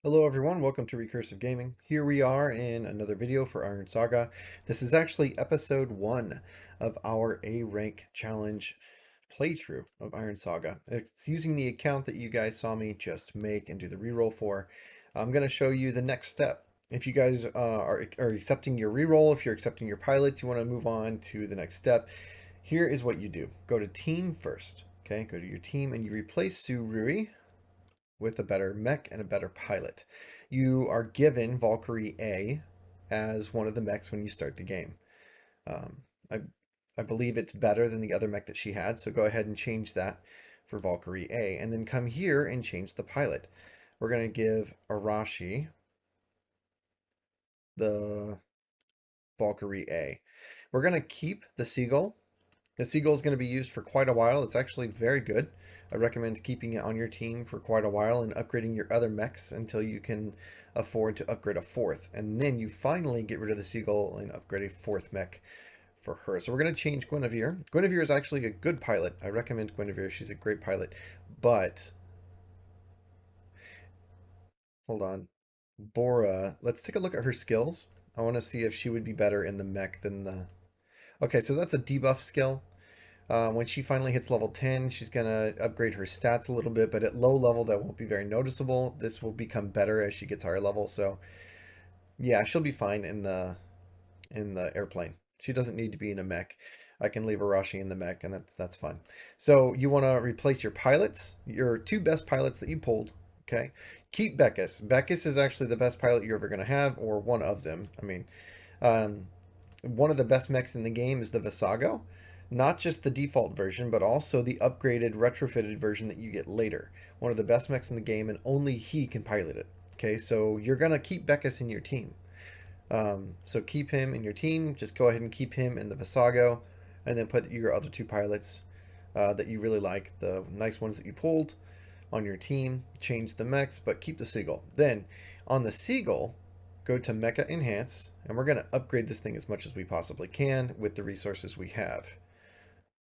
Hello everyone, welcome to Recursive Gaming. Here we are in another video for Iron Saga. This is actually episode 1 of our A-Rank challenge playthrough of Iron Saga. It's using the account that you guys saw me just make and do the reroll for. I'm going to show you the next step. If you guys are accepting your reroll, if you're accepting your pilots, you want to move on to the next step. Here is what you do. Go to team first. Okay, go to your team and you replace Surui with a better mech and a better pilot. You are given Valkyrie A as one of the mechs when you start the game. Um, I, I believe it's better than the other mech that she had, so go ahead and change that for Valkyrie A. And then come here and change the pilot. We're going to give Arashi the Valkyrie A. We're going to keep the Seagull. The Seagull is going to be used for quite a while. It's actually very good. I recommend keeping it on your team for quite a while and upgrading your other mechs until you can afford to upgrade a fourth. And then you finally get rid of the Seagull and upgrade a fourth mech for her. So we're going to change Guinevere. Guinevere is actually a good pilot. I recommend Guinevere. She's a great pilot. But, hold on. Bora, let's take a look at her skills. I want to see if she would be better in the mech than the... Okay, so that's a debuff skill. When she finally hits level 10, she's going to upgrade her stats a little bit, but at low level, that won't be very noticeable. This will become better as she gets higher level. So yeah, she'll be fine in the airplane. She doesn't need to be in a mech. I can leave Arashi in the mech, and that's fine. So you want to replace your pilots, your two best pilots that you pulled. Okay, keep Beckus. Beckus is actually the best pilot you're ever going to have, or one of them. I mean, um, one of the best mechs in the game is the Visago. Not just the default version, but also the upgraded, retrofitted version that you get later. One of the best mechs in the game, and only he can pilot it. Okay, so you're going to keep Beckus in your team. So keep him in your team. Just go ahead and keep him in the Visago, and then put your other two pilots that you really like, the nice ones that you pulled, on your team. Change the mechs, but keep the Seagull. Then, on the Seagull, go to Mecha Enhance, and we're going to upgrade this thing as much as we possibly can with the resources we have.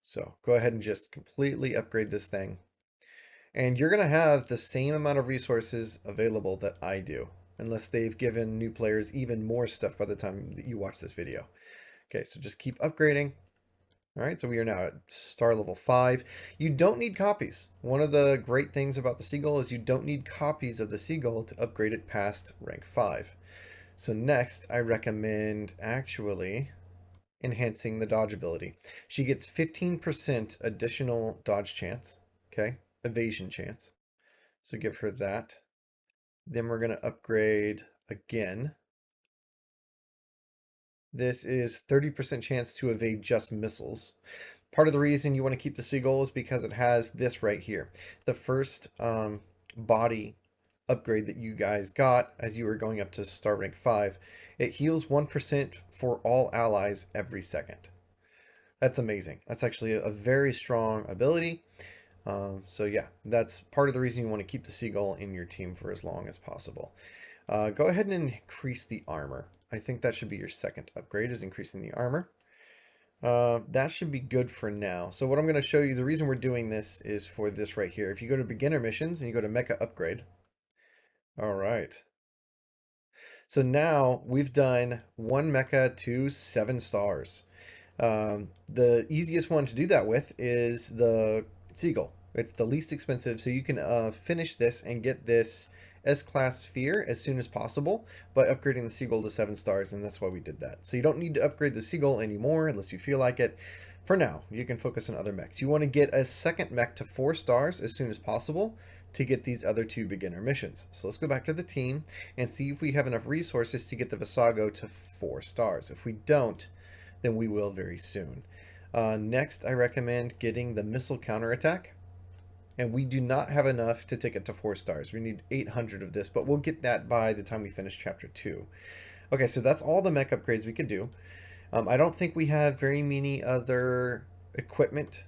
So go ahead and just completely upgrade this thing. And you're going to have the same amount of resources available that I do, unless they've given new players even more stuff by the time that you watch this video. Okay, so just keep upgrading. All right, so we are now at star level 5. You don't need copies. One of the great things about the Seagull is you don't need copies of the Seagull to upgrade it past rank 5. So next, I recommend actually enhancing the dodge ability. She gets 15% additional dodge chance, okay? Evasion chance. So give her that. Then we're going to upgrade again. This is 30% chance to evade just missiles. Part of the reason you want to keep the Seagull is because it has this right here. The first body upgrade that you guys got as you were going up to star rank 5, it heals 1% for all allies every second. That's amazing. That's actually a very strong ability. So yeah, that's part of the reason you want to keep the Seagull in your team for as long as possible. Go ahead and increase the armor. I think that should be your second upgrade, is increasing the armor. That should be good for now. So what I'm going to show you, the reason we're doing this is for this right here. If you go to beginner missions and you go to mecha upgrade. All right. So now we've done one mecha to 7 stars. The easiest one to do that with is the Seagull. It's the least expensive, so you can finish this and get this S-Class Sphere as soon as possible by upgrading the Seagull to 7 stars, and that's why we did that. So you don't need to upgrade the Seagull anymore unless you feel like it. For now, you can focus on other mechs. You want to get a second mech to 4 stars as soon as possible to get these other two beginner missions. So let's go back to the team and see if we have enough resources to get the Visago to 4 stars. If we don't, then we will very soon. Next, I recommend getting the missile counterattack. And we do not have enough to take it to 4 stars. We need 800 of this, but we'll get that by the time we finish Chapter 2. Okay, so that's all the mech upgrades we could do. I don't think we have very many other equipment.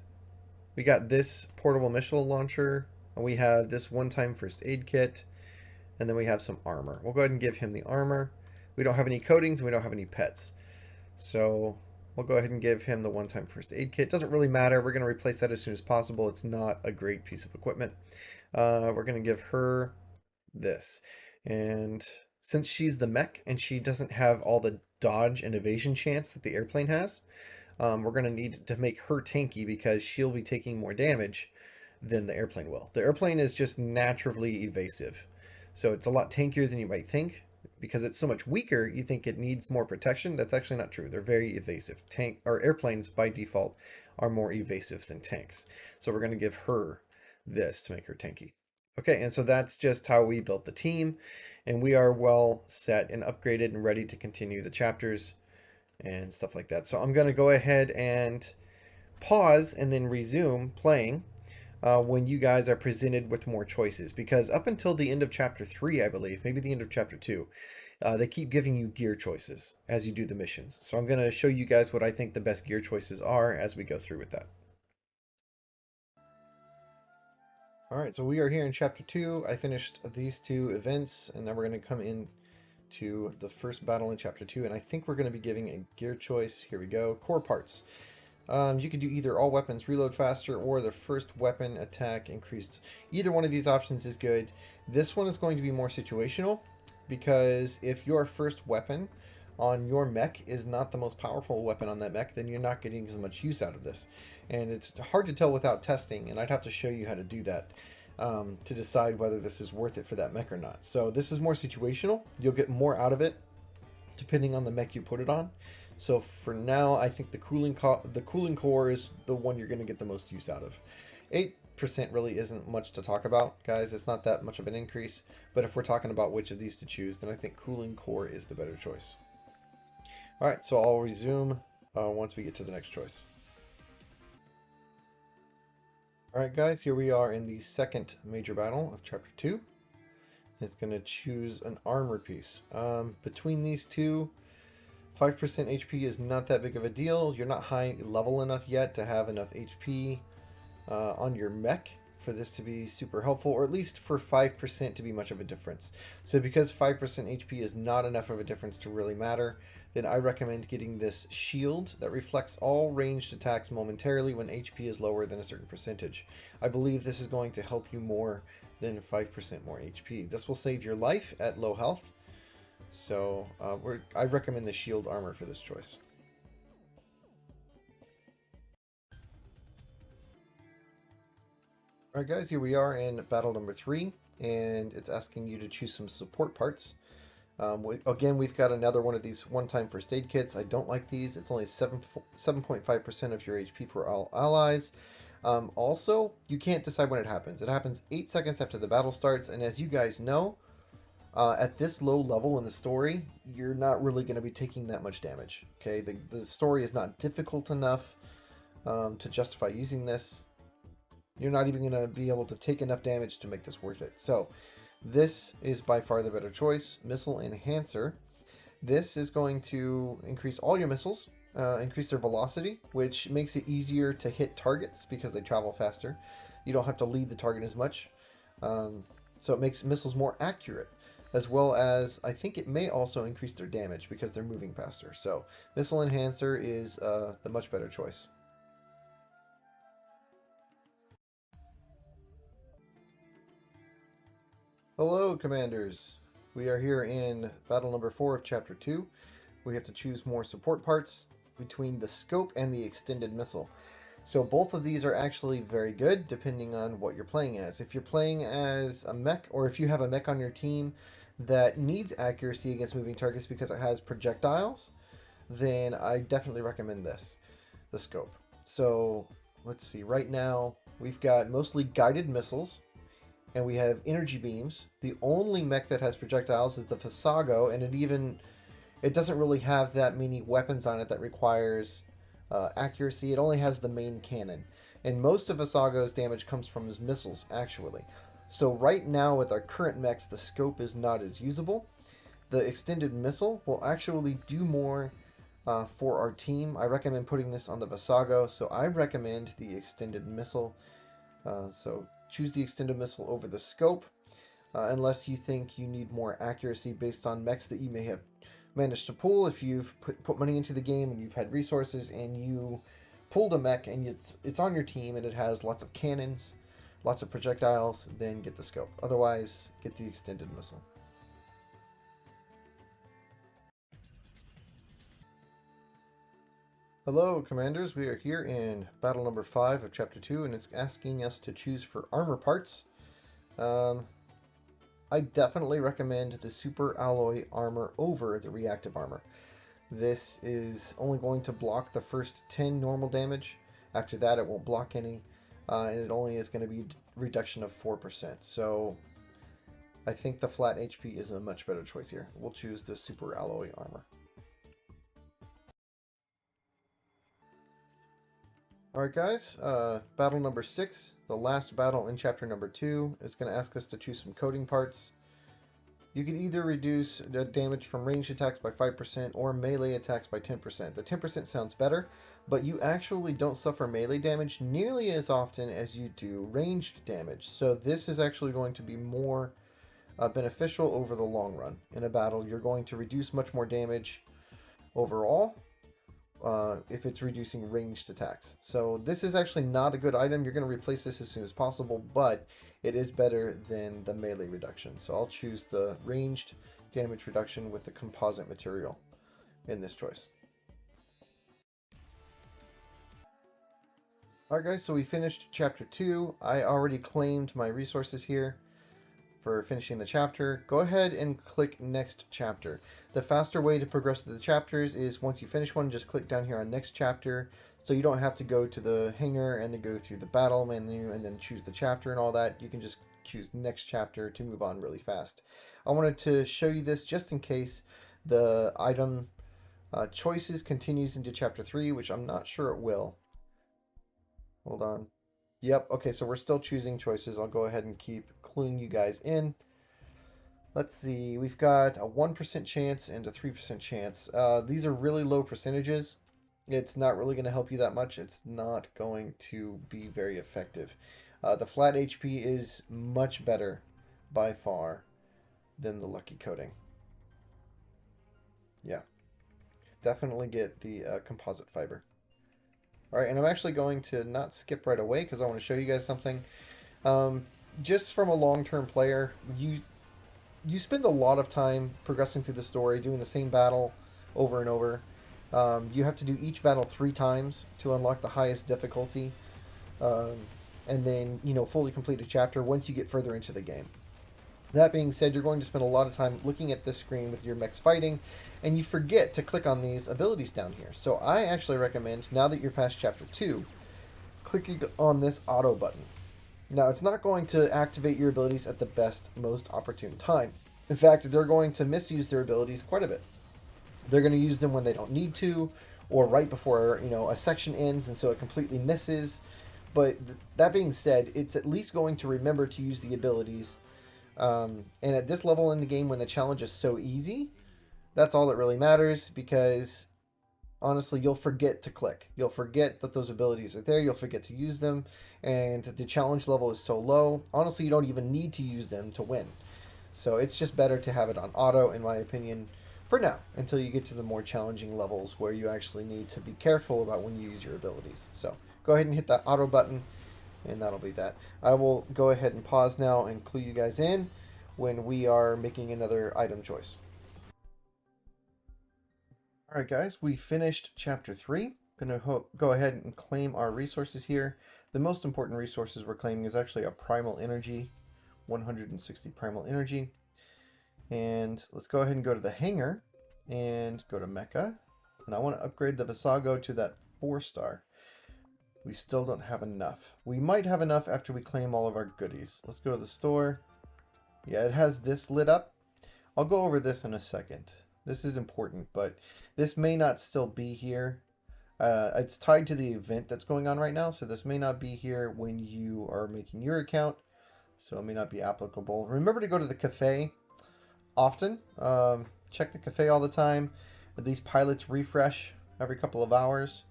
We got this portable missile launcher, and we have this one-time first aid kit, and then we have some armor. We'll go ahead and give him the armor. We don't have any coatings, and we don't have any pets. So we'll go ahead and give him the one-time first aid kit. Doesn't really matter. We're going to replace that as soon as possible. It's not a great piece of equipment. We're going to give her this. And since she's the mech and she doesn't have all the dodge and evasion chance that the airplane has, we're going to need to make her tanky because she'll be taking more damage than the airplane will. The airplane is just naturally evasive. So it's a lot tankier than you might think. Because it's so much weaker, you think it needs more protection. That's actually not true. They're very evasive. Tank or airplanes by default are more evasive than tanks. So we're going to give her this to make her tanky. Okay, and so that's just how we built the team, and we are well set and upgraded and ready to continue the chapters and stuff like that. So I'm going to go ahead and pause and then resume playing when you guys are presented with more choices. Because up until the end of chapter 3, I believe, maybe the end of chapter 2, they keep giving you gear choices as you do the missions. So I'm going to show you guys what I think the best gear choices are as we go through with that. Alright, so we are here in chapter 2. I finished these two events, and now we're going to come in to the first battle in chapter 2, and I think we're going to be giving a gear choice. Here we go. Core parts. You can do either all weapons reload faster or the first weapon attack increased. Either one of these options is good. This one is going to be more situational because if your first weapon on your mech is not the most powerful weapon on that mech, then you're not getting as much use out of this. And it's hard to tell without testing, and I'd have to show you how to do that to decide whether this is worth it for that mech or not. So this is more situational. You'll get more out of it depending on the mech you put it on. So for now, I think the cooling core is the one you're going to get the most use out of. 8% really isn't much to talk about, guys. It's not that much of an increase. But if we're talking about which of these to choose, then I think cooling core is the better choice. All right, so I'll resume once we get to the next choice. All right, guys, here we are in the second major battle of chapter 2. It's going to choose an armor piece. Between these two, 5% HP is not that big of a deal. You're not high level enough yet to have enough HP on your mech for this to be super helpful, or at least for 5% to be much of a difference. So because 5% HP is not enough of a difference to really matter, then I recommend getting this shield that reflects all ranged attacks momentarily when HP is lower than a certain percentage. I believe this is going to help you more than 5% more HP. This will save your life at low health. So I recommend the shield armor for this choice. Alright guys, here we are in battle number 3, and it's asking you to choose some support parts. Again, we've got another one of these one-time first aid kits. I don't like these. It's only 7.5% of your HP for all allies. Also, you can't decide when it happens. It happens 8 seconds after the battle starts, and as you guys know, at this low level in the story, you're not really going to be taking that much damage. Okay, the story is not difficult enough to justify using this. You're not even going to be able to take enough damage to make this worth it. So this is by far the better choice. Missile Enhancer. This is going to increase all your missiles, increase their velocity, which makes it easier to hit targets because they travel faster. You don't have to lead the target as much. So it makes missiles more accurate, as well as I think it may also increase their damage because they're moving faster. So Missile Enhancer is the much better choice. Hello, Commanders. We are here in battle number 4 of chapter 2. We have to choose more support parts between the scope and the extended missile. So both of these are actually very good depending on what you're playing as. If you're playing as a mech, or if you have a mech on your team that needs accuracy against moving targets because it has projectiles, then I definitely recommend this, the scope. So let's see, right now we've got mostly guided missiles, and we have energy beams. The only mech that has projectiles is the Saga, and it doesn't really have that many weapons on it that requires accuracy. It only has the main cannon, and most of Saga's damage comes from his missiles, actually. So right now with our current mechs, the scope is not as usable. The extended missile will actually do more for our team. I recommend putting this on the Visago, so I recommend the extended missile. So choose the extended missile over the scope, unless you think you need more accuracy based on mechs that you may have managed to pull. If you've put money into the game and you've had resources and you pulled a mech and it's on your team and it has lots of cannons, lots of projectiles, then get the scope. Otherwise, get the extended missile. Hello, Commanders. We are here in battle number 5 of Chapter 2, and it's asking us to choose for armor parts. I definitely recommend the super alloy armor over the reactive armor. This is only going to block the first 10 normal damage. After that, it won't block any, and it only is going to be a reduction of 4%. So I think the flat HP is a much better choice here. We'll choose the super alloy armor. Alright guys, battle number 6, the last battle in chapter number 2, is going to ask us to choose some coding parts. You can either reduce the damage from ranged attacks by 5% or melee attacks by 10%. The 10% sounds better, but you actually don't suffer melee damage nearly as often as you do ranged damage. So this is actually going to be more beneficial over the long run. In a battle, you're going to reduce much more damage overall, if it's reducing ranged attacks. So this is actually not a good item. You're going to replace this as soon as possible, but it is better than the melee reduction. So I'll choose the ranged damage reduction with the composite material in this choice. Alright guys, so we finished chapter 2. I already claimed my resources here for finishing the chapter. Go ahead and click next chapter. The faster way to progress through the chapters is once you finish one, just click down here on next chapter, so you don't have to go to the hangar and then go through the battle menu and then choose the chapter and all that. You can just choose next chapter to move on really fast. I wanted to show you this just in case the item choices continues into chapter 3, which I'm not sure it will. Hold on. Yep, okay, so we're still choosing choices. I'll go ahead and keep cluing you guys in. Let's see, we've got a 1% chance and a 3% chance. These are really low percentages. It's not really going to help you that much. It's not going to be very effective. The flat HP is much better by far than the lucky coating. Yeah, definitely get the composite fiber. Alright, and I'm actually going to not skip right away because I want to show you guys something. Just from a long-term player, you spend a lot of time progressing through the story, doing the same battle over and over. You have to do each battle 3 times to unlock the highest difficulty, and then, fully complete a chapter once you get further into the game. That being said, you're going to spend a lot of time looking at this screen with your mechs fighting, and you forget to click on these abilities down here. So I actually recommend, now that you're past chapter 2, clicking on this auto button. Now, it's not going to activate your abilities at the best, most opportune time. In fact, they're going to misuse their abilities quite a bit. They're going to use them when they don't need to, or right before, a section ends, and so it completely misses. But that being said, it's at least going to remember to use the abilities. And at this level in the game, when the challenge is so easy, that's all that really matters, because honestly, you'll forget to click. You'll forget that those abilities are there. You'll forget to use them. And the challenge level is so low, honestly, you don't even need to use them to win. So it's just better to have it on auto, in my opinion, for now, until you get to the more challenging levels where you actually need to be careful about when you use your abilities. So go ahead and hit that auto button, and that'll be that. I will go ahead and pause now and clue you guys in when we are making another item choice. Alright guys, we finished chapter 3. Gonna go ahead and claim our resources here. The most important resources we're claiming is actually a primal energy, 160 primal energy. And let's go ahead and go to the hangar and go to Mecha. And I want to upgrade the Visago to that 4-star. We still don't have enough. We might have enough after we claim all of our goodies. Let's go to the store. Yeah, it has this lit up. I'll go over this in a second. This is important, but this may not still be here. It's tied to the event that's going on right now, so this may not be here when you are making your account, so it may not be applicable. Remember to go to the cafe often. Check the cafe all the time. These pilots refresh every couple of hours,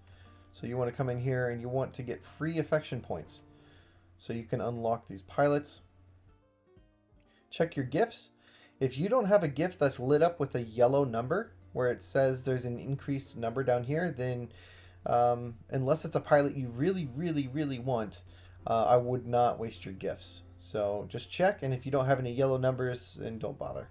so you want to come in here and you want to get free affection points so you can unlock these pilots. Check your gifts. If you don't have a gift that's lit up with a yellow number where it says there's an increased number down here, then unless it's a pilot you really, really, really want, I would not waste your gifts. So just check, and if you don't have any yellow numbers, then don't bother.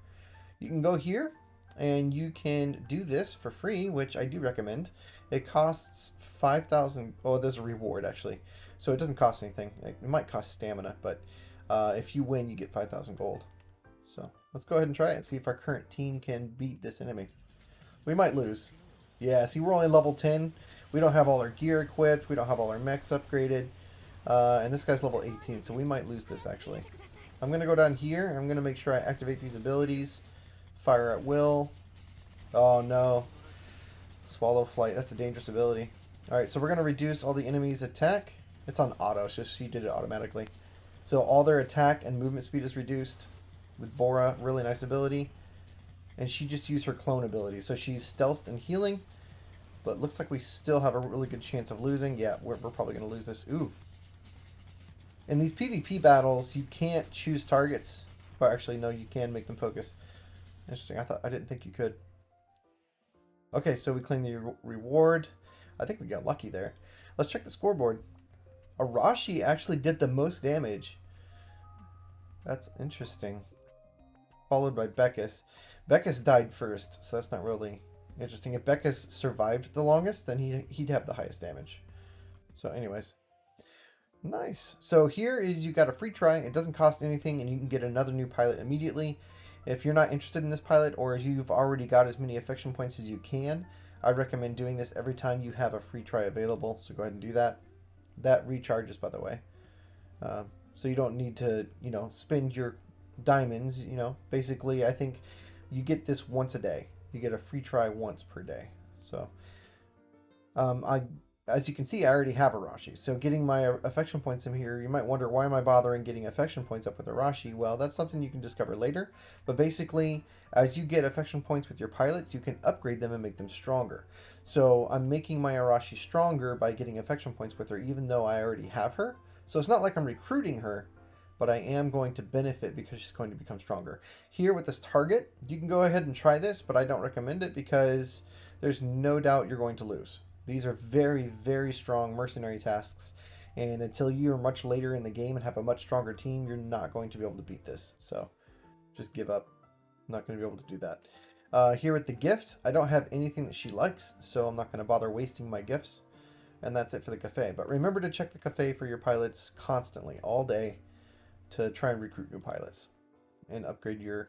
You can go here and you can do this for free, which I do recommend. It costs 5,000. Oh, there's a reward actually, so it doesn't cost anything. It might cost stamina, but if you win, you get 5,000 gold. So let's go ahead and try it and see if our current team can beat this enemy. We might lose. Yeah, see, we're only level 10. We don't have all our gear equipped. We don't have all our mechs upgraded. And this guy's level 18, so we might lose this, actually. I'm going to go down here. I'm going to make sure I activate these abilities. Fire at will. Oh, no. Swallow flight. That's a dangerous ability. Alright, so we're going to reduce all the enemies' attack. It's on auto. It's just she did it automatically. So all their attack and movement speed is reduced. With Bora, really nice ability. And she just used her clone ability. So she's stealth and healing. But looks like we still have a really good chance of losing. Yeah, we're probably going to lose this. Ooh. In these PvP battles, you can't choose targets. Or actually, no, you can make them focus. Interesting. I didn't think you could. Okay, so we claim the reward. I think we got lucky there. Let's check the scoreboard. Arashi actually did the most damage. That's interesting. Followed by Beckus. Beckus died first, so that's not really interesting. If Beckus survived the longest, then he'd have the highest damage. So anyways. Nice. So here is you got a free try. It doesn't cost anything, and you can get another new pilot immediately. If you're not interested in this pilot, or if you've already got as many affection points as you can, I recommend doing this every time you have a free try available. So go ahead and do that. That recharges, by the way. So you don't need to, spend your diamonds. Basically, I think you get this once a day. You get a free try once per day. So, as you can see, I already have Arashi. So getting my affection points in here, you might wonder, why am I bothering getting affection points up with Arashi? Well, that's something you can discover later. But basically, as you get affection points with your pilots, you can upgrade them and make them stronger. So I'm making my Arashi stronger by getting affection points with her, even though I already have her. So it's not like I'm recruiting her, but I am going to benefit because she's going to become stronger. Here with this target, you can go ahead and try this, but I don't recommend it because there's no doubt you're going to lose. These are very, very strong mercenary tasks, and until you're much later in the game and have a much stronger team, you're not going to be able to beat this. So just give up. I'm not going to be able to do that. Here with the gift, I don't have anything that she likes, so I'm not going to bother wasting my gifts. And that's it for the cafe. But remember to check the cafe for your pilots constantly, all day, to try and recruit new pilots and upgrade your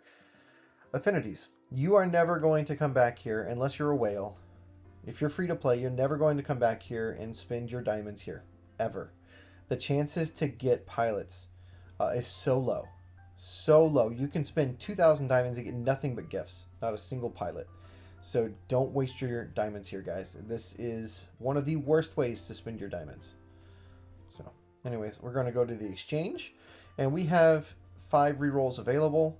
affinities. You are never going to come back here unless you're a whale. If you're free to play, you're never going to come back here and spend your diamonds here, ever. The chances to get pilots is so low. So low. You can spend 2,000 diamonds and get nothing but gifts, not a single pilot. So don't waste your diamonds here, guys. This is one of the worst ways to spend your diamonds. So anyways, we're going to go to the exchange, and we have 5 rerolls available,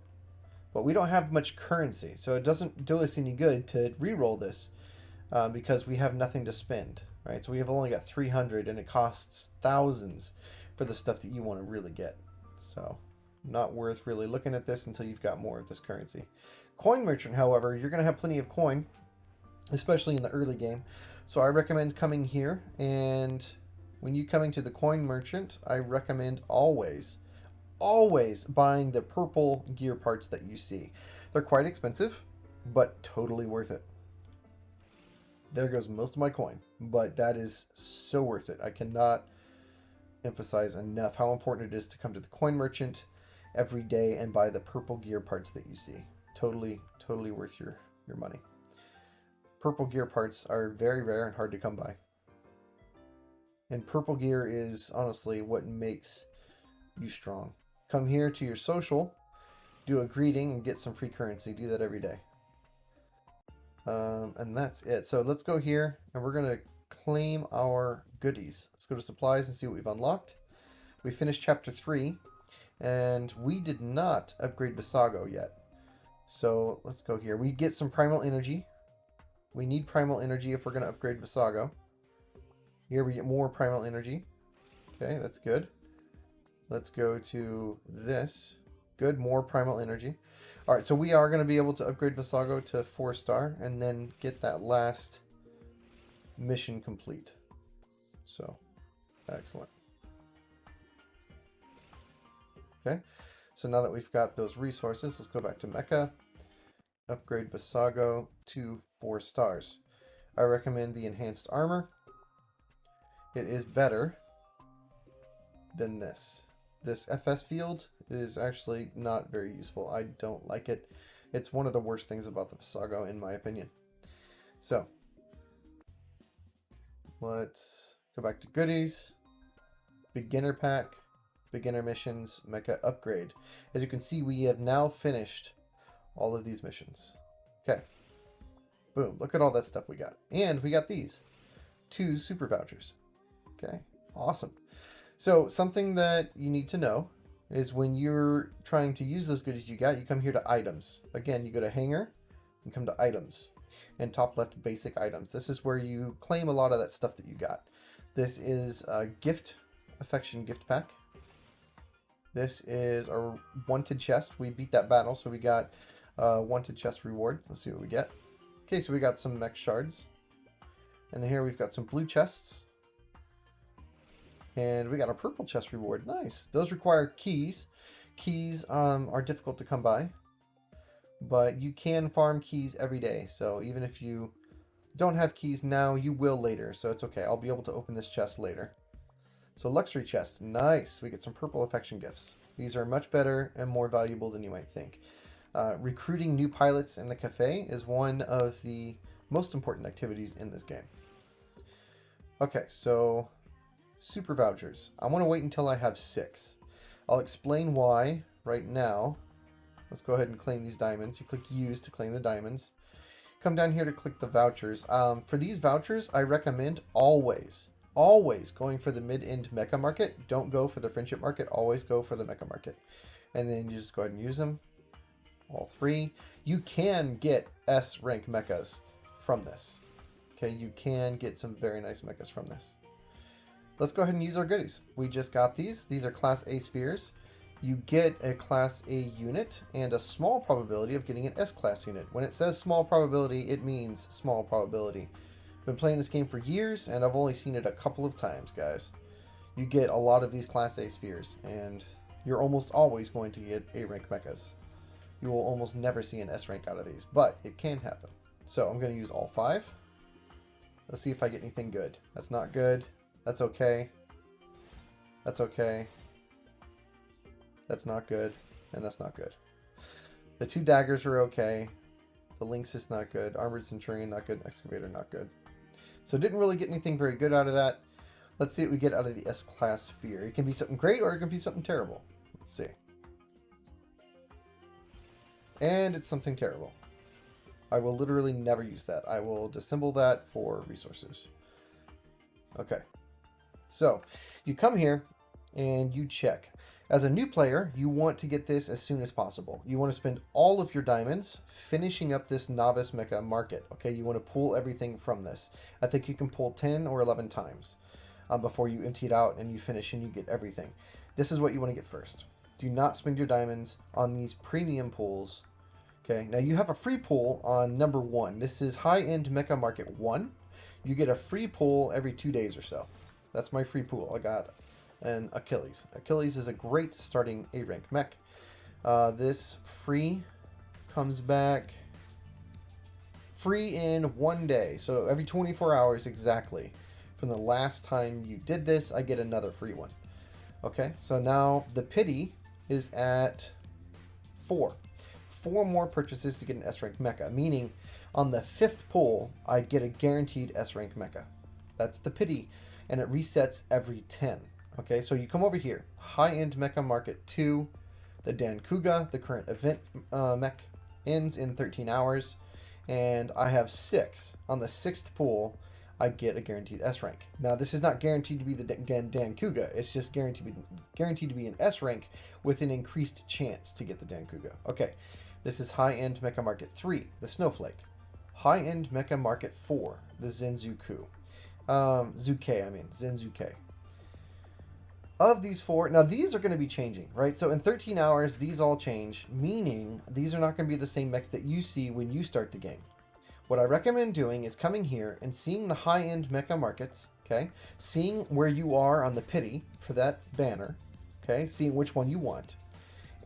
but we don't have much currency, so it doesn't do us any good to reroll this. Because we have nothing to spend, right? So we have only got 300, and it costs thousands for the stuff that you want to really get. So not worth really looking at this until you've got more of this currency. Coin merchant, however, you're going to have plenty of coin, especially in the early game. So I recommend coming here, and when you coming to the coin merchant, I recommend always buying the purple gear parts that you see. They're quite expensive, but totally worth it. There goes most of my coin, but that is so worth it. I cannot emphasize enough how important it is to come to the coin merchant every day and buy the purple gear parts that you see. Totally worth your money. Purple gear parts are very rare and hard to come by. And purple gear is honestly what makes you strong. Come here to your social, do a greeting, and get some free currency. Do that every day. And that's it. So let's go here, and we're going to claim our goodies. Let's go to supplies and see what we've unlocked. We finished chapter 3, and we did not upgrade Saga yet. So let's go here. We get some primal energy. We need primal energy if we're going to upgrade Saga. Here we get more primal energy. Okay, that's good. Let's go to this. Good, more primal energy. Alright, so we are going to be able to upgrade Visago to 4-star and then get that last mission complete. So, excellent. Okay, so now that we've got those resources, let's go back to Mecha. upgrade Visago to 4 stars. I recommend the enhanced armor. It is better than this. This FS field is actually not very useful. I don't like it. It's one of the worst things about the Visago, in my opinion. So, let's go back to goodies. Beginner pack, beginner missions, mecha upgrade. As you can see, we have now finished all of these missions. Okay. Boom. Look at all that stuff we got. And we got these. 2 super vouchers. Okay. Awesome. So something that you need to know is when you're trying to use those goodies you got, you come here to items. Again, you go to hangar and come to items. And top left, basic items. This is where you claim a lot of that stuff that you got. This is a gift, affection gift pack. This is our wanted chest. We beat that battle, so we got wanted chest reward. Let's see what we get. Okay, so we got some mech shards. And then here we've got some blue chests. And we got a purple chest reward. Nice. Those require keys. Keys are difficult to come by. But you can farm keys every day. So even if you don't have keys now, you will later. So it's okay. I'll be able to open this chest later. So luxury chest. Nice. We get some purple affection gifts. These are much better and more valuable than you might think. Recruiting new pilots in the cafe is one of the most important activities in this game. Okay, so super vouchers. I want to wait until I have 6. I'll explain why right now. Let's go ahead and claim these diamonds. You click use to claim the diamonds. Come down here to click the vouchers. For these vouchers, I recommend always going for the mid-end mecha market. Don't go for the friendship market. Always go for the mecha market. And then you just go ahead and use them. All 3. You can get S-rank mechas from this. Okay, you can get some very nice mechas from this. Let's go ahead and use our goodies. We just got these. These are Class A spheres. You get a Class A unit and a small probability of getting an S-Class unit. When it says small probability, it means small probability. I've been playing this game for years, and I've only seen it a couple of times, guys. You get a lot of these Class A spheres, and you're almost always going to get A-rank mechas. You will almost never see an S-rank out of these, but it can happen. So I'm going to use all 5. Let's see if I get anything good. That's not good. That's okay. That's okay. That's not good. And that's not good. The 2 daggers are okay. The lynx is not good. Armored centurion, not good. Excavator, not good. So didn't really get anything very good out of that. Let's see what we get out of the S-Class sphere. It can be something great or it can be something terrible. Let's see. And it's something terrible. I will literally never use that. I will disassemble that for resources. Okay. So, you come here and you check. As a new player, you want to get this as soon as possible. You want to spend all of your diamonds finishing up this novice mecha market. Okay, you want to pull everything from this. I think you can pull 10 or 11 times before you empty it out and you finish and you get everything. This is what you want to get first. Do not spend your diamonds on these premium pulls. Okay, now you have a free pull on number 1. This is high-end mecha market 1. You get a free pull every 2 days or so. That's my free pull. I got an Achilles. Achilles is a great starting A-Rank mech. This free comes back free in 1 day. So every 24 hours exactly. From the last time you did this, I get another free one. Okay, so now the pity is at 4. 4 more purchases to get an S-Rank mecha, meaning on the 5th pull, I get a guaranteed S-Rank mecha. That's the pity, and it resets every 10. Okay, so you come over here, high-end mecha market 2, the Dankuga, the current event mech, ends in 13 hours, and I have 6. On the 6th pull, I get a guaranteed S rank. Now, this is not guaranteed to be the Dankuga. It's just guaranteed to be an S rank with an increased chance to get the Dankuga. Okay, this is high-end Mecha Market 3, the Snowflake. High-end Mecha Market 4, the Zenzuke. Zenzuke. Of these 4, now these are going to be changing, right? So in 13 hours, these all change, meaning these are not going to be the same mechs that you see when you start the game. What I recommend doing is coming here and seeing the high-end mecha markets, okay? Seeing where you are on the pity for that banner, okay? Seeing which one you want.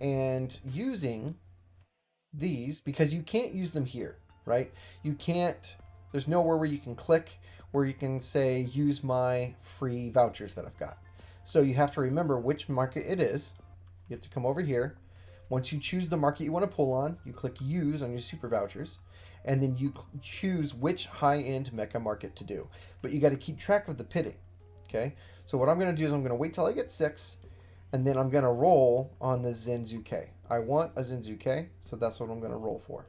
And using these because you can't use them here, right? You can't, there's nowhere where you can click where you can say use my free vouchers that I've got. So you have to remember which market it is. You have to come over here. Once you choose the market you want to pull on, you click use on your super vouchers, and then you choose which high-end mecha market to do. But you got to keep track of the pitting. Okay, so what I'm going to do is I'm going to wait till I get 6, and then I'm going to roll on the Zenzuke. I want a Zenzuke, so that's what I'm going to roll for.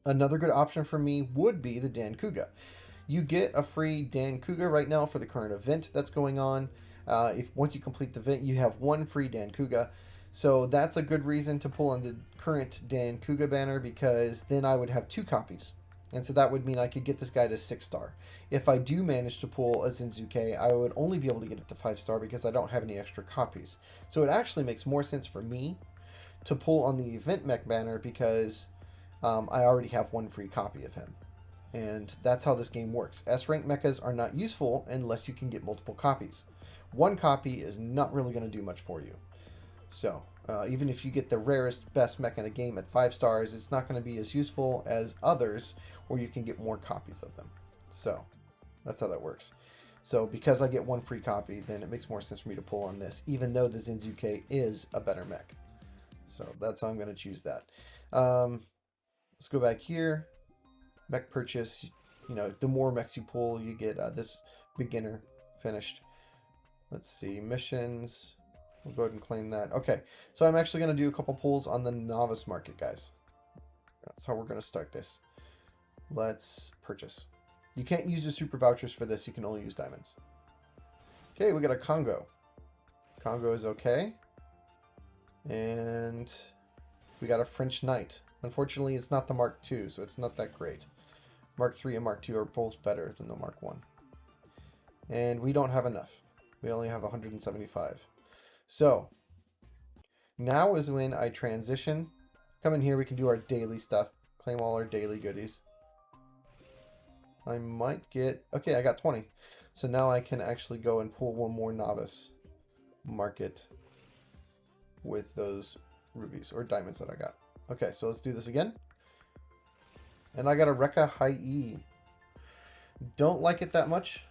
Another good option for me would be the Dankuga. You get a free Dankuga right now for the current event that's going on. If once you complete the event, you have 1 free Dankuga. So that's a good reason to pull on the current Dankuga banner, because then I would have 2 copies. And so that would mean I could get this guy to 6-star. If I do manage to pull a Zenzuke, I would only be able to get it to 5-star because I don't have any extra copies. So it actually makes more sense for me to pull on the event mech banner because I already have 1 free copy of him. And that's how this game works. S-rank mechas are not useful unless you can get multiple copies. 1 copy is not really going to do much for you. So, even if you get the rarest, best mech in the game at 5 stars, it's not going to be as useful as others where you can get more copies of them. So, that's how that works. So, because I get 1 free copy, then it makes more sense for me to pull on this, even though the Zenzuke is a better mech. So, that's how I'm going to choose that. Let's go back here. Mech purchase. You know, the more mechs you pull, you get this beginner finished. Let's see. Missions. We'll go ahead and claim that. Okay, so I'm actually going to do a couple pulls on the novice market, guys. That's how we're going to start this. Let's purchase. You can't use the super vouchers for this. You can only use diamonds. Okay, we got a Congo. Congo is okay. And we got a French Knight. Unfortunately, it's not the Mark II, so it's not that great. Mark III and Mark II are both better than the Mark I. And we don't have enough. We only have 175. So, now is when I transition. Come in here, we can do our daily stuff. Claim all our daily goodies. I might get... Okay, I got 20. So now I can actually go and pull 1 more novice market with those rubies or diamonds that I got. Okay, so let's do this again. And I got a Rekka High E. Don't like it that much.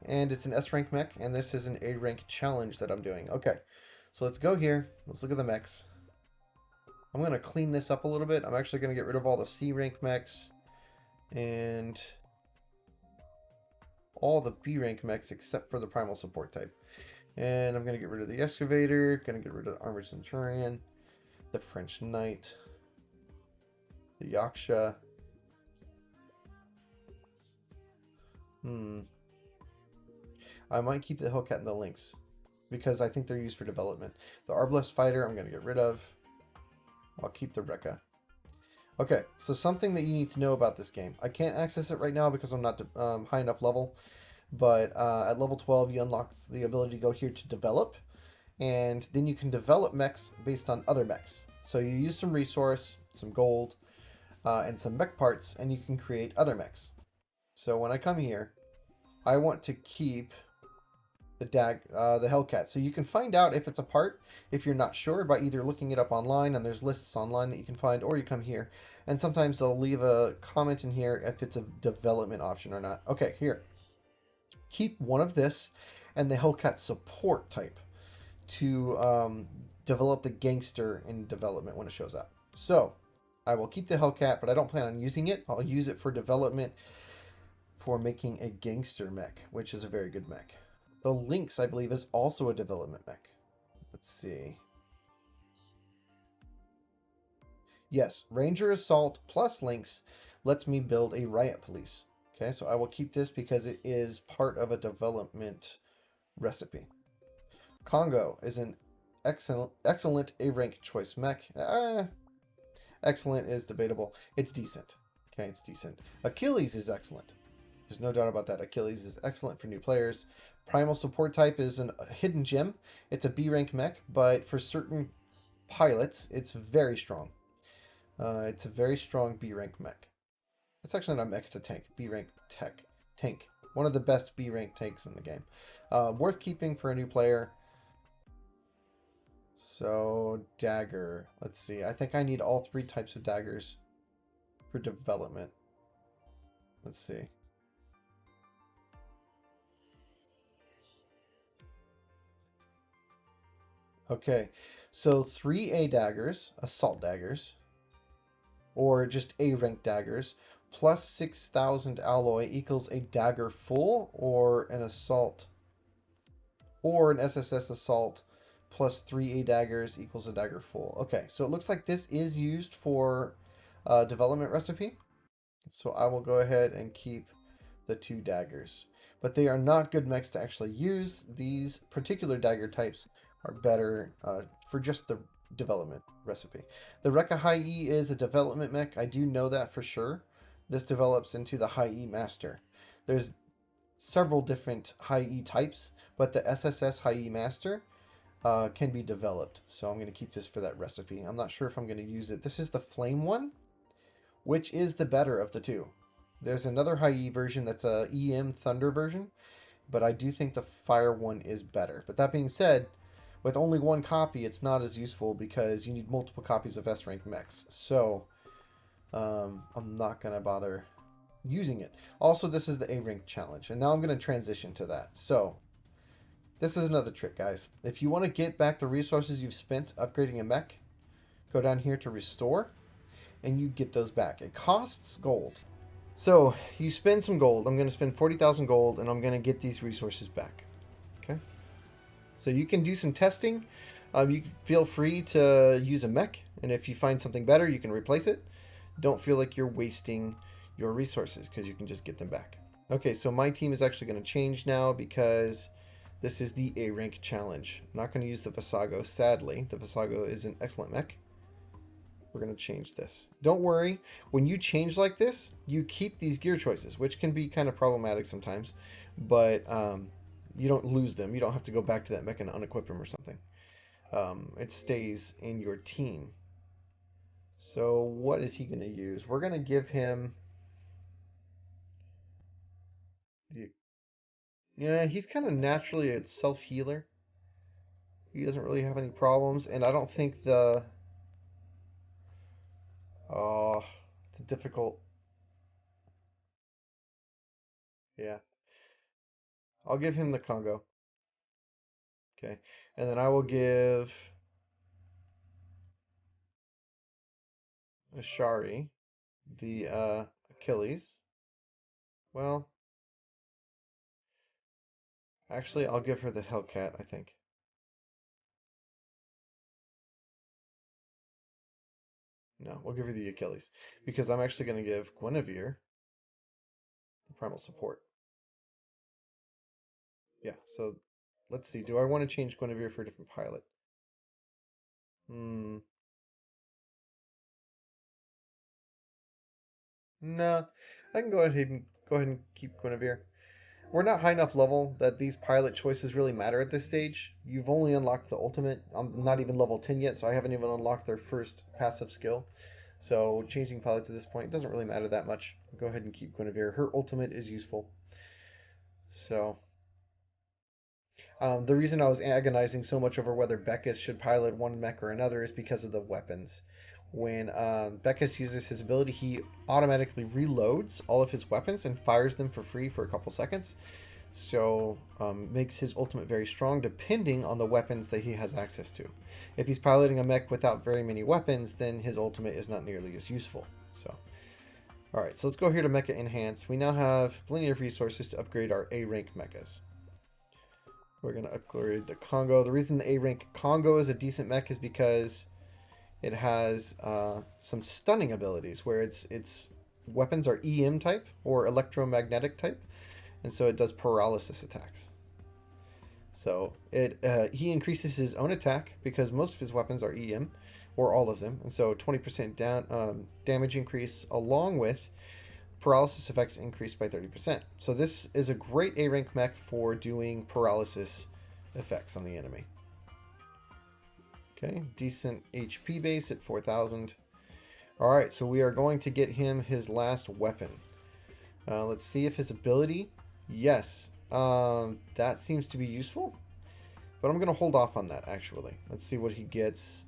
And it's an S-rank mech, and this is an A-rank challenge that I'm doing. Okay. So let's go here. Let's look at the mechs. I'm going to clean this up a little bit. I'm actually going to get rid of all the C-rank mechs and all the B-rank mechs except for the primal support type. And I'm going to get rid of the excavator, going to get rid of the armored centurion, the French knight, the yaksha. I might keep the Hellcat and the Lynx, because I think they're used for development. The Arbalest Fighter, I'm going to get rid of. I'll keep the Rekka. Okay, so something that you need to know about this game. I can't access it right now because I'm not high enough level. But at level 12, you unlock the ability to go here to develop. And then you can develop mechs based on other mechs. So you use some resource, some gold, and some mech parts, and you can create other mechs. So when I come here, I want to keep the Hellcat. So you can find out if it's a part, if you're not sure, by either looking it up online, and there's lists online that you can find, or you come here. And sometimes they'll leave a comment in here if it's a development option or not. Okay, here. Keep one of this and the Hellcat support type to develop the gangster in development when it shows up. So I will keep the Hellcat, but I don't plan on using it. I'll use it for development for making a gangster mech, which is a very good mech. The Lynx, I believe, is also a development mech. Let's see. Yes, Ranger Assault plus Lynx lets me build a Riot Police. Okay, so I will keep this because it is part of a development recipe. Congo is an excellent A-rank choice mech. Excellent is debatable. It's decent. Okay, it's decent. Achilles is excellent. There's no doubt about that. Achilles is excellent for new players. Primal support type is a hidden gem. It's a B-rank mech, but for certain pilots, it's very strong. It's a very strong B-rank mech. It's actually not a mech, it's a tank. B-rank tank. One of the best B-rank tanks in the game. Worth keeping for a new player. So, dagger. Let's see. I think I need all 3 types of daggers for development. Let's see. Okay, so 3 A daggers, assault daggers, or just A rank daggers, plus 6,000 alloy equals a dagger full, or an assault, or an SSS assault plus 3 A daggers equals a dagger full. Okay, so it looks like this is used for development recipe. So I will go ahead and keep the 2 daggers. But they are not good mechs to actually use. These particular dagger types are better for just the development recipe. The Rekka High E is a development mech. I do know that for sure. This develops into the High E Master. There's several different High E types, but the SSS High E Master can be developed. So I'm going to keep this for that recipe. I'm not sure if I'm going to use it. This is the Flame one, which is the better of the 2. There's another High E version that's a EM Thunder version, but I do think the Fire one is better. But that being said, with only 1 copy, it's not as useful because you need multiple copies of S-Rank Mechs. So I'm not going to bother using it. Also, this is the A-Rank challenge, and now I'm going to transition to that. So this is another trick, guys. If you want to get back the resources you've spent upgrading a mech, go down here to Restore, and you get those back. It costs gold. So you spend some gold. I'm going to spend 40,000 gold, and I'm going to get these resources back. Okay. So you can do some testing. You feel free to use a mech, and if you find something better, you can replace it. Don't feel like you're wasting your resources because you can just get them back. Okay, so my team is actually going to change now because this is the A-Rank challenge. I'm not going to use the Visago, sadly. The Visago is an excellent mech. We're going to change this. Don't worry, when you change like this, you keep these gear choices, which can be kind of problematic sometimes, but you don't lose them. You don't have to go back to that mech and unequip them or something. It stays in your team. So what is he going to use? We're going to give him the... Yeah, he's kind of naturally a self-healer. He doesn't really have any problems, and I don't think the... Oh, it's a difficult... Yeah. I'll give him the Congo. Okay. And then I will give Ashari the Achilles. Well, actually, I'll give her the Hellcat, I think. No, we'll give her the Achilles. Because I'm actually going to give Guinevere the Primal Support. Yeah, so let's see. Do I want to change Guinevere for a different pilot? Hmm. No. I can go ahead and keep Guinevere. We're not high enough level that these pilot choices really matter at this stage. You've only unlocked the ultimate. I'm not even level 10 yet, so I haven't even unlocked their first passive skill. So changing pilots at this point doesn't really matter that much. Go ahead and keep Guinevere. Her ultimate is useful. So the reason I was agonizing so much over whether Beckus should pilot one mech or another is because of the weapons. When Beckus uses his ability, he automatically reloads all of his weapons and fires them for free for a couple seconds. So makes his ultimate very strong depending on the weapons that he has access to. If he's piloting a mech without very many weapons, then his ultimate is not nearly as useful. So, alright, so let's go here to Mecha Enhance. We now have plenty of resources to upgrade our A-Rank mechas. We're going to upgrade the Congo. The reason the A-Rank Congo is a decent mech is because it has some stunning abilities where its weapons are EM type or electromagnetic type, and so it does paralysis attacks. So he increases his own attack because most of his weapons are EM, or all of them, and so 20% damage increase along with paralysis effects increased by 30%. So this is a great A-Rank mech for doing paralysis effects on the enemy. Okay, decent HP base at 4,000. Alright, so we are going to get him his last weapon. Let's see if his ability... Yes, that seems to be useful. But I'm going to hold off on that, actually. Let's see what he gets.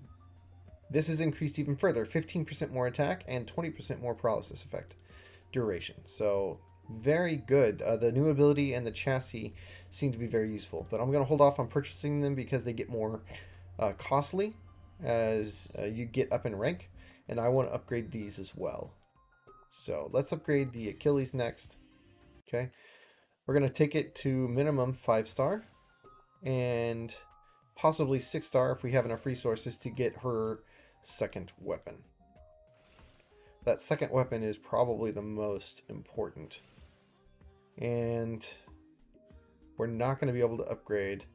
This is increased even further. 15% more attack and 20% more paralysis effect duration. So, very good. The new ability and the chassis seem to be very useful. But I'm going to hold off on purchasing them because they get more costly as you get up in rank. And I want to upgrade these as well. So, let's upgrade the Achilles next. Okay. We're going to take it to minimum 5-star. And possibly 6-star if we have enough resources to get her second weapon. That second weapon is probably the most important. And we're not going to be able to upgrade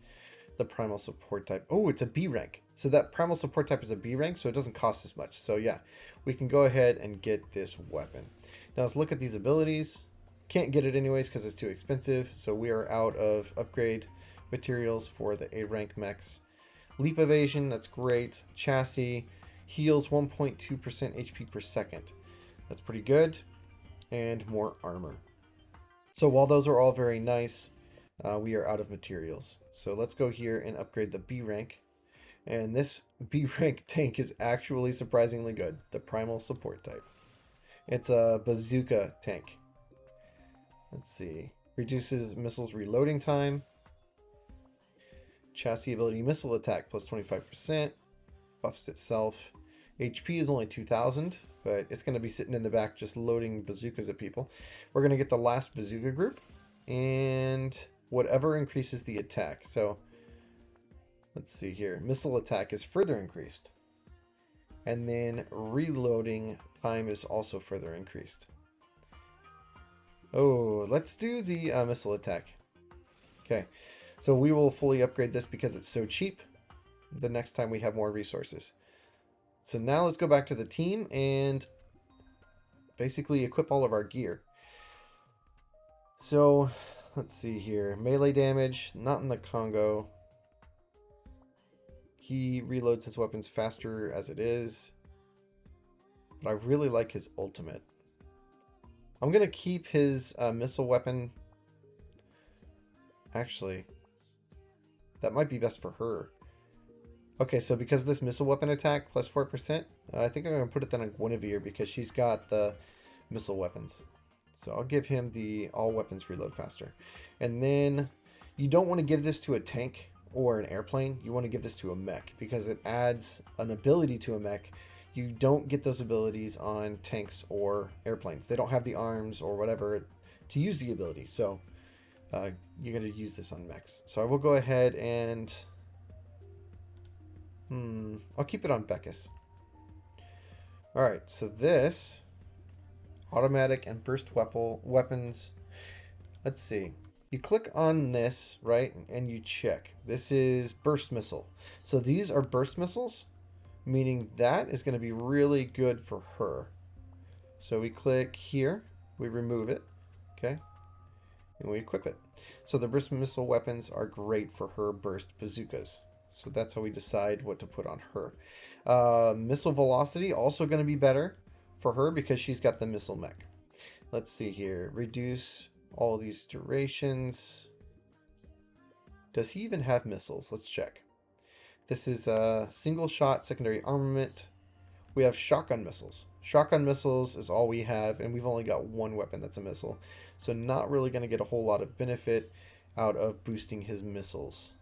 the primal support type. Oh, it's a B rank. So that primal support type is a B rank, so it doesn't cost as much. So yeah, we can go ahead and get this weapon. Now let's look at these abilities. Can't get it anyways because it's too expensive. So we are out of upgrade materials for the A-Rank Mechs. Leap evasion, that's great. Chassis heals 1.2% HP per second. That's pretty good. And more armor. So while those are all very nice, we are out of materials. So let's go here and upgrade the B rank. And this B rank tank is actually surprisingly good. The primal support type. It's a bazooka tank. Let's see. Reduces missiles reloading time. Chassis ability missile attack plus 25%. Buffs itself. HP is only 2,000, but it's going to be sitting in the back just loading bazookas at people. We're going to get the last bazooka group. And whatever increases the attack. So let's see here. Missile attack is further increased. And then reloading time is also further increased. Oh, let's do the missile attack. Okay, so we will fully upgrade this because it's so cheap the next time we have more resources. So now let's go back to the team and basically equip all of our gear. So let's see here. Melee damage, not in the Congo. He reloads his weapons faster as it is. But I really like his ultimate. I'm going to keep his missile weapon. Actually, that might be best for her. Okay, so because of this missile weapon attack plus 4%, I think I'm going to put it then on Guinevere because she's got the missile weapons. So I'll give him the all weapons reload faster. And then you don't want to give this to a tank or an airplane. You want to give this to a mech because it adds an ability to a mech. You don't get those abilities on tanks or airplanes. They don't have the arms or whatever to use the ability. So you're going to use this on mechs. So I will go ahead and... I'll keep it on Beckus. Alright, so this... automatic and burst weapons. Let's see. You click on this, right, and you check. This is burst missile. So these are burst missiles, meaning that is going to be really good for her. So we click here, we remove it, okay, and we equip it. So the burst missile weapons are great for her burst bazookas. So that's how we decide what to put on her. Missile velocity also going to be better for her because she's got the missile mech. Let's see here. Reduce all these durations. Does he even have missiles? Let's check. This is a single shot secondary armament. We have shotgun missiles. Shotgun missiles is all we have, and we've only got one weapon that's a missile. So not really going to get a whole lot of benefit out of boosting his missiles.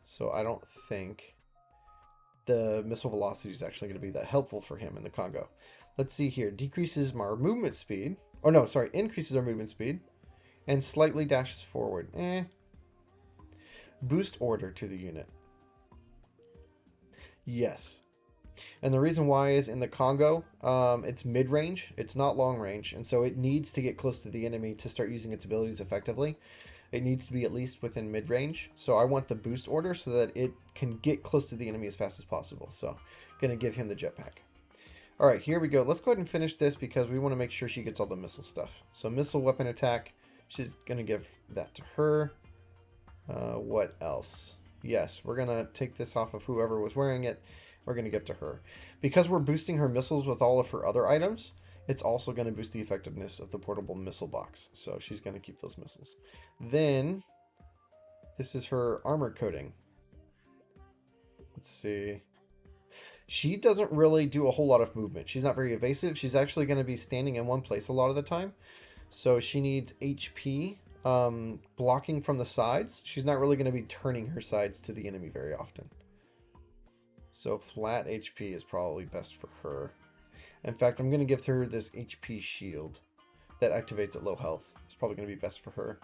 So I don't think the missile velocity is actually going to be that helpful for him in the Congo. Let's see here. Decreases our movement speed. Oh no, sorry. Increases our movement speed. And slightly dashes forward. Boost order to the unit. Yes. And the reason why is in the Congo, it's mid-range. It's not long-range. And so it needs to get close to the enemy to start using its abilities effectively. It needs to be at least within mid-range. So I want the boost order so that it can get close to the enemy as fast as possible. So going to give him the jetpack. All right, here we go. Let's go ahead and finish this because we want to make sure she gets all the missile stuff. So missile weapon attack. She's going to give that to her. What else? Yes, we're going to take this off of whoever was wearing it. We're going to give to her. Because we're boosting her missiles with all of her other items, it's also going to boost the effectiveness of the portable missile box. So she's going to keep those missiles. Then, this is her armor coating. Let's see. She doesn't really do a whole lot of movement. She's not very evasive. She's actually going to be standing in one place a lot of the time. So she needs HP, blocking from the sides. She's not really going to be turning her sides to the enemy very often. So flat HP is probably best for her. In fact, I'm going to give her this HP shield that activates at low health. It's probably going to be best for her.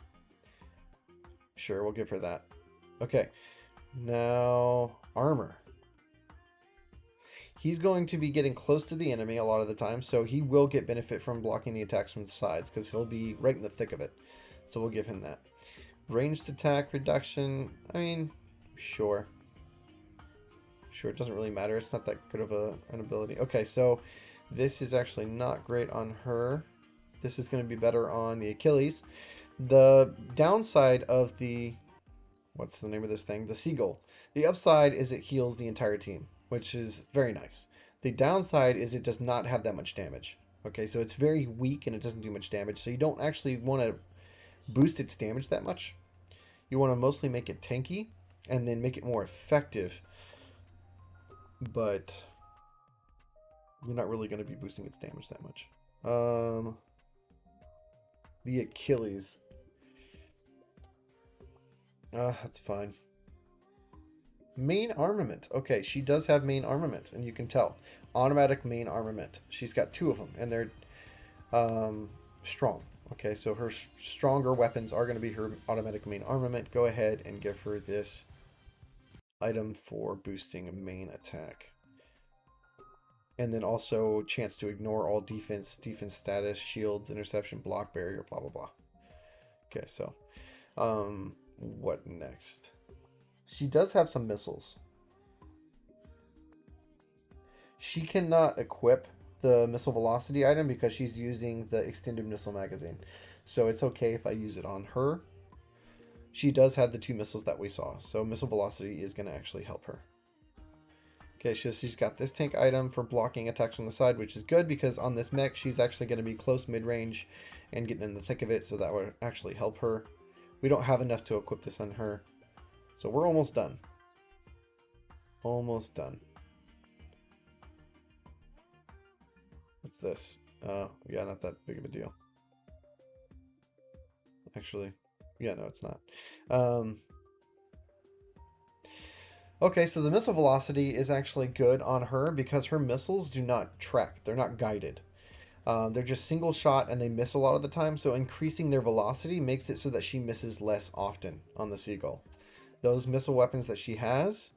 Sure, we'll give her that. Okay, now armor. He's going to be getting close to the enemy a lot of the time, so he will get benefit from blocking the attacks from the sides because he'll be right in the thick of it. So we'll give him that. Ranged attack reduction, I mean, sure. Sure, it doesn't really matter. It's not that good of an ability. Okay, so this is actually not great on her. This is going to be better on the Achilles. The downside of the... What's the name of this thing? The seagull. The upside is it heals the entire team, which is very nice. The downside is it does not have that much damage. Okay, so it's very weak and it doesn't do much damage. So you don't actually want to boost its damage that much. You want to mostly make it tanky and then make it more effective. But you're not really going to be boosting its damage that much. The Achilles. That's fine. Main armament. Okay, she does have main armament, and you can tell. Automatic main armament. She's got 2 of them, and they're strong. Okay, so her stronger weapons are going to be her automatic main armament. Go ahead and give her this item for boosting a main attack. And then also chance to ignore all defense status, shields, interception, block, barrier, blah, blah, blah. Okay, so what next? She does have some missiles. She cannot equip the missile velocity item because she's using the extended missile magazine. So it's okay if I use it on her. She does have the 2 missiles that we saw. So missile velocity is going to actually help her. Okay, she's got this tank item for blocking attacks from the side, which is good because on this mech, she's actually going to be close mid-range and getting in the thick of it. So that would actually help her. We don't have enough to equip this on her. So we're almost done. Almost done. What's this? Yeah, not that big of a deal. Actually, yeah, no, it's not. Okay, so the missile velocity is actually good on her because her missiles do not track. They're not guided. They're just single shot and they miss a lot of the time. So increasing their velocity makes it so that she misses less often on the Seagull. Those missile weapons that she has,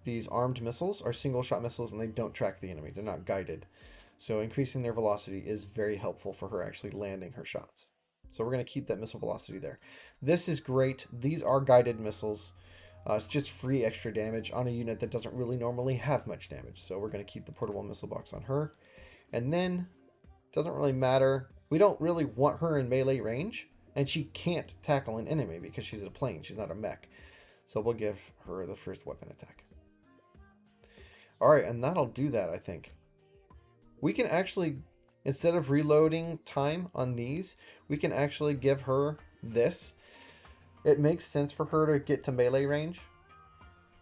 these armed missiles, are single shot missiles and they don't track the enemy. They're not guided. So increasing their velocity is very helpful for her actually landing her shots. So we're going to keep that missile velocity there. This is great. These are guided missiles. It's just free extra damage on a unit that doesn't really normally have much damage. So we're going to keep the portable missile box on her. And then, doesn't really matter. We don't really want her in melee range. And she can't tackle an enemy because she's a plane. She's not a mech. So we'll give her the first weapon attack. Alright, and that'll do that, I think. We can actually, instead of reloading time on these, we can actually give her this. It makes sense for her to get to melee range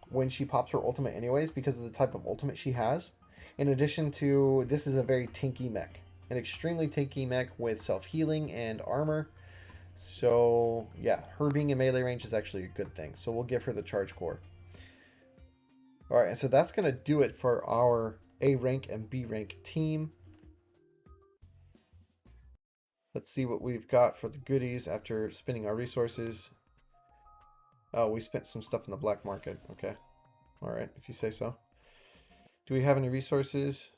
when she pops her ultimate anyways because of the type of ultimate she has. In addition to, this is a very tanky mech. An extremely tanky mech with self-healing and armor. So, yeah, her being in melee range is actually a good thing. So we'll give her the charge core. Alright, so that's going to do it for our A rank and B rank team. Let's see what we've got for the goodies after spending our resources. Oh, we spent some stuff in the black market. Okay. Alright, if you say so. Do we have any resources?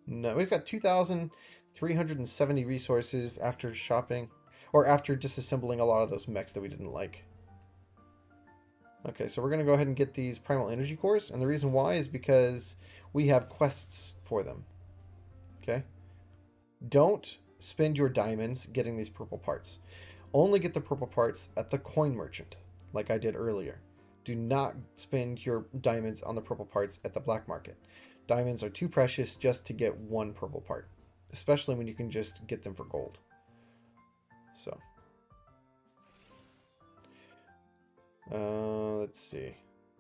No, we've got 2,370 resources after shopping. Or after disassembling a lot of those mechs that we didn't like. Okay, so we're going to go ahead and get these primal energy cores. And the reason why is because we have quests for them. Okay? Don't spend your diamonds getting these purple parts. Only get the purple parts at the coin merchant, like I did earlier. Do not spend your diamonds on the purple parts at the black market. Diamonds are too precious just to get one purple part, especially when you can just get them for gold. So, let's see.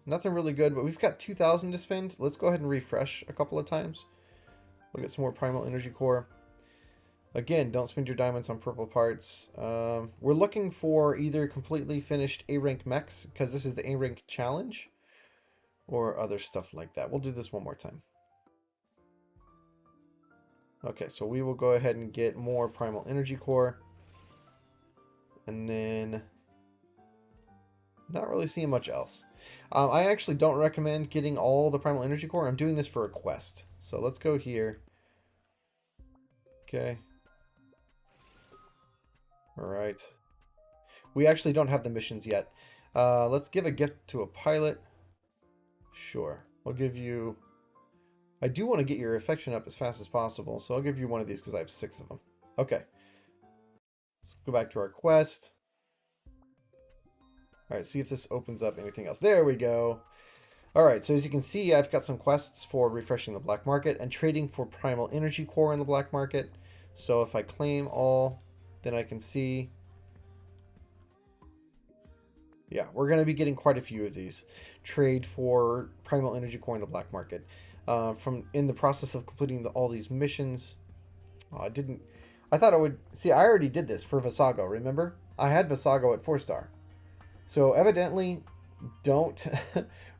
Nothing really good, but we've got 2,000 to spend. Let's go ahead and refresh a couple of times. We'll get some more primal energy core. Again, don't spend your diamonds on purple parts. We're looking for either completely finished A-Rank Mechs, because this is the A-Rank challenge, or other stuff like that. We'll do this one more time. Okay, so we will go ahead and get more primal energy core. And then not really seeing much else. I actually don't recommend getting all the primal energy core. I'm doing this for a quest. So let's go here. Okay. Alright. We actually don't have the missions yet. Let's give a gift to a pilot. Sure. I'll give you... I do want to get your affection up as fast as possible, so I'll give you one of these because I have 6 of them. Okay. Let's go back to our quest. Alright, see if this opens up anything else. There we go. Alright, so as you can see, I've got some quests for refreshing the black market and trading for primal energy core in the black market. So if I claim all, then I can see... Yeah, we're going to be getting quite a few of these. Trade for primal energy core in the black market. In the process of completing all these missions... Oh, I thought I would... See, I already did this for Visago, remember? I had Visago at 4-star. So evidently, don't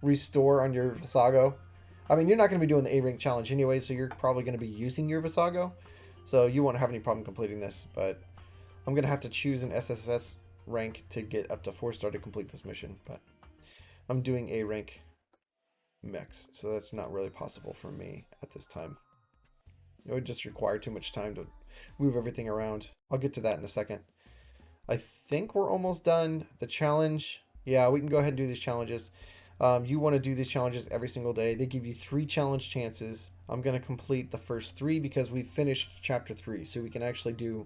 restore on your Visago. I mean, you're not going to be doing the A-Rank challenge anyway, so you're probably going to be using your Visago. So you won't have any problem completing this, but I'm going to have to choose an SSS rank to get up to 4-star to complete this mission. But I'm doing A-Rank Mechs, so that's not really possible for me at this time. It would just require too much time to move everything around. I'll get to that in a second. I think we're almost done. The challenge, yeah, we can go ahead and do these challenges. You want to do these challenges every single day. They give you 3 challenge chances. I'm going to complete the first 3 because we've finished chapter 3, so we can actually do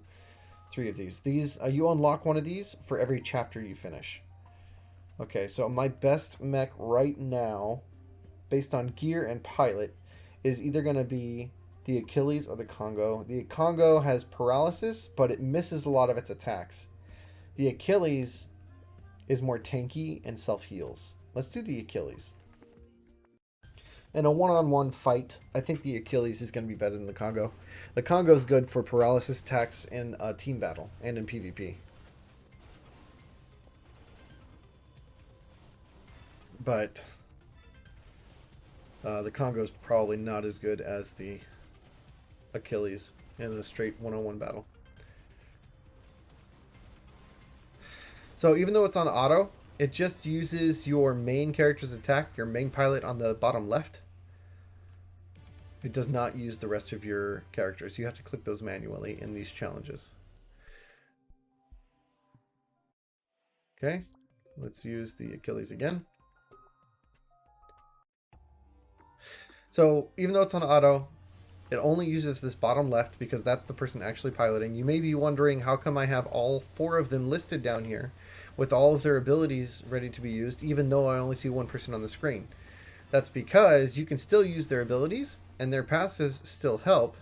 3 of these. You unlock one of these for every chapter you finish. Okay, so my best mech right now, based on gear and pilot, is either going to be the Achilles or the Congo. The Congo has paralysis, but it misses a lot of its attacks. The Achilles is more tanky and self-heals. Let's do the Achilles. In a one-on-one fight, I think the Achilles is going to be better than the Congo. The Congo is good for paralysis attacks in team battle and in PvP. But the Congo is probably not as good as the Achilles in a straight one-on-one battle. So even though it's on auto, it just uses your main character's attack, your main pilot on the bottom left. It does not use the rest of your characters. You have to click those manually in these challenges. Okay, let's use the Achilles again. So even though it's on auto, it only uses this bottom left because that's the person actually piloting. You may be wondering, how come I have all 4 of them listed down here with all of their abilities ready to be used, even though I only see one person on the screen? That's because you can still use their abilities and their passives still help.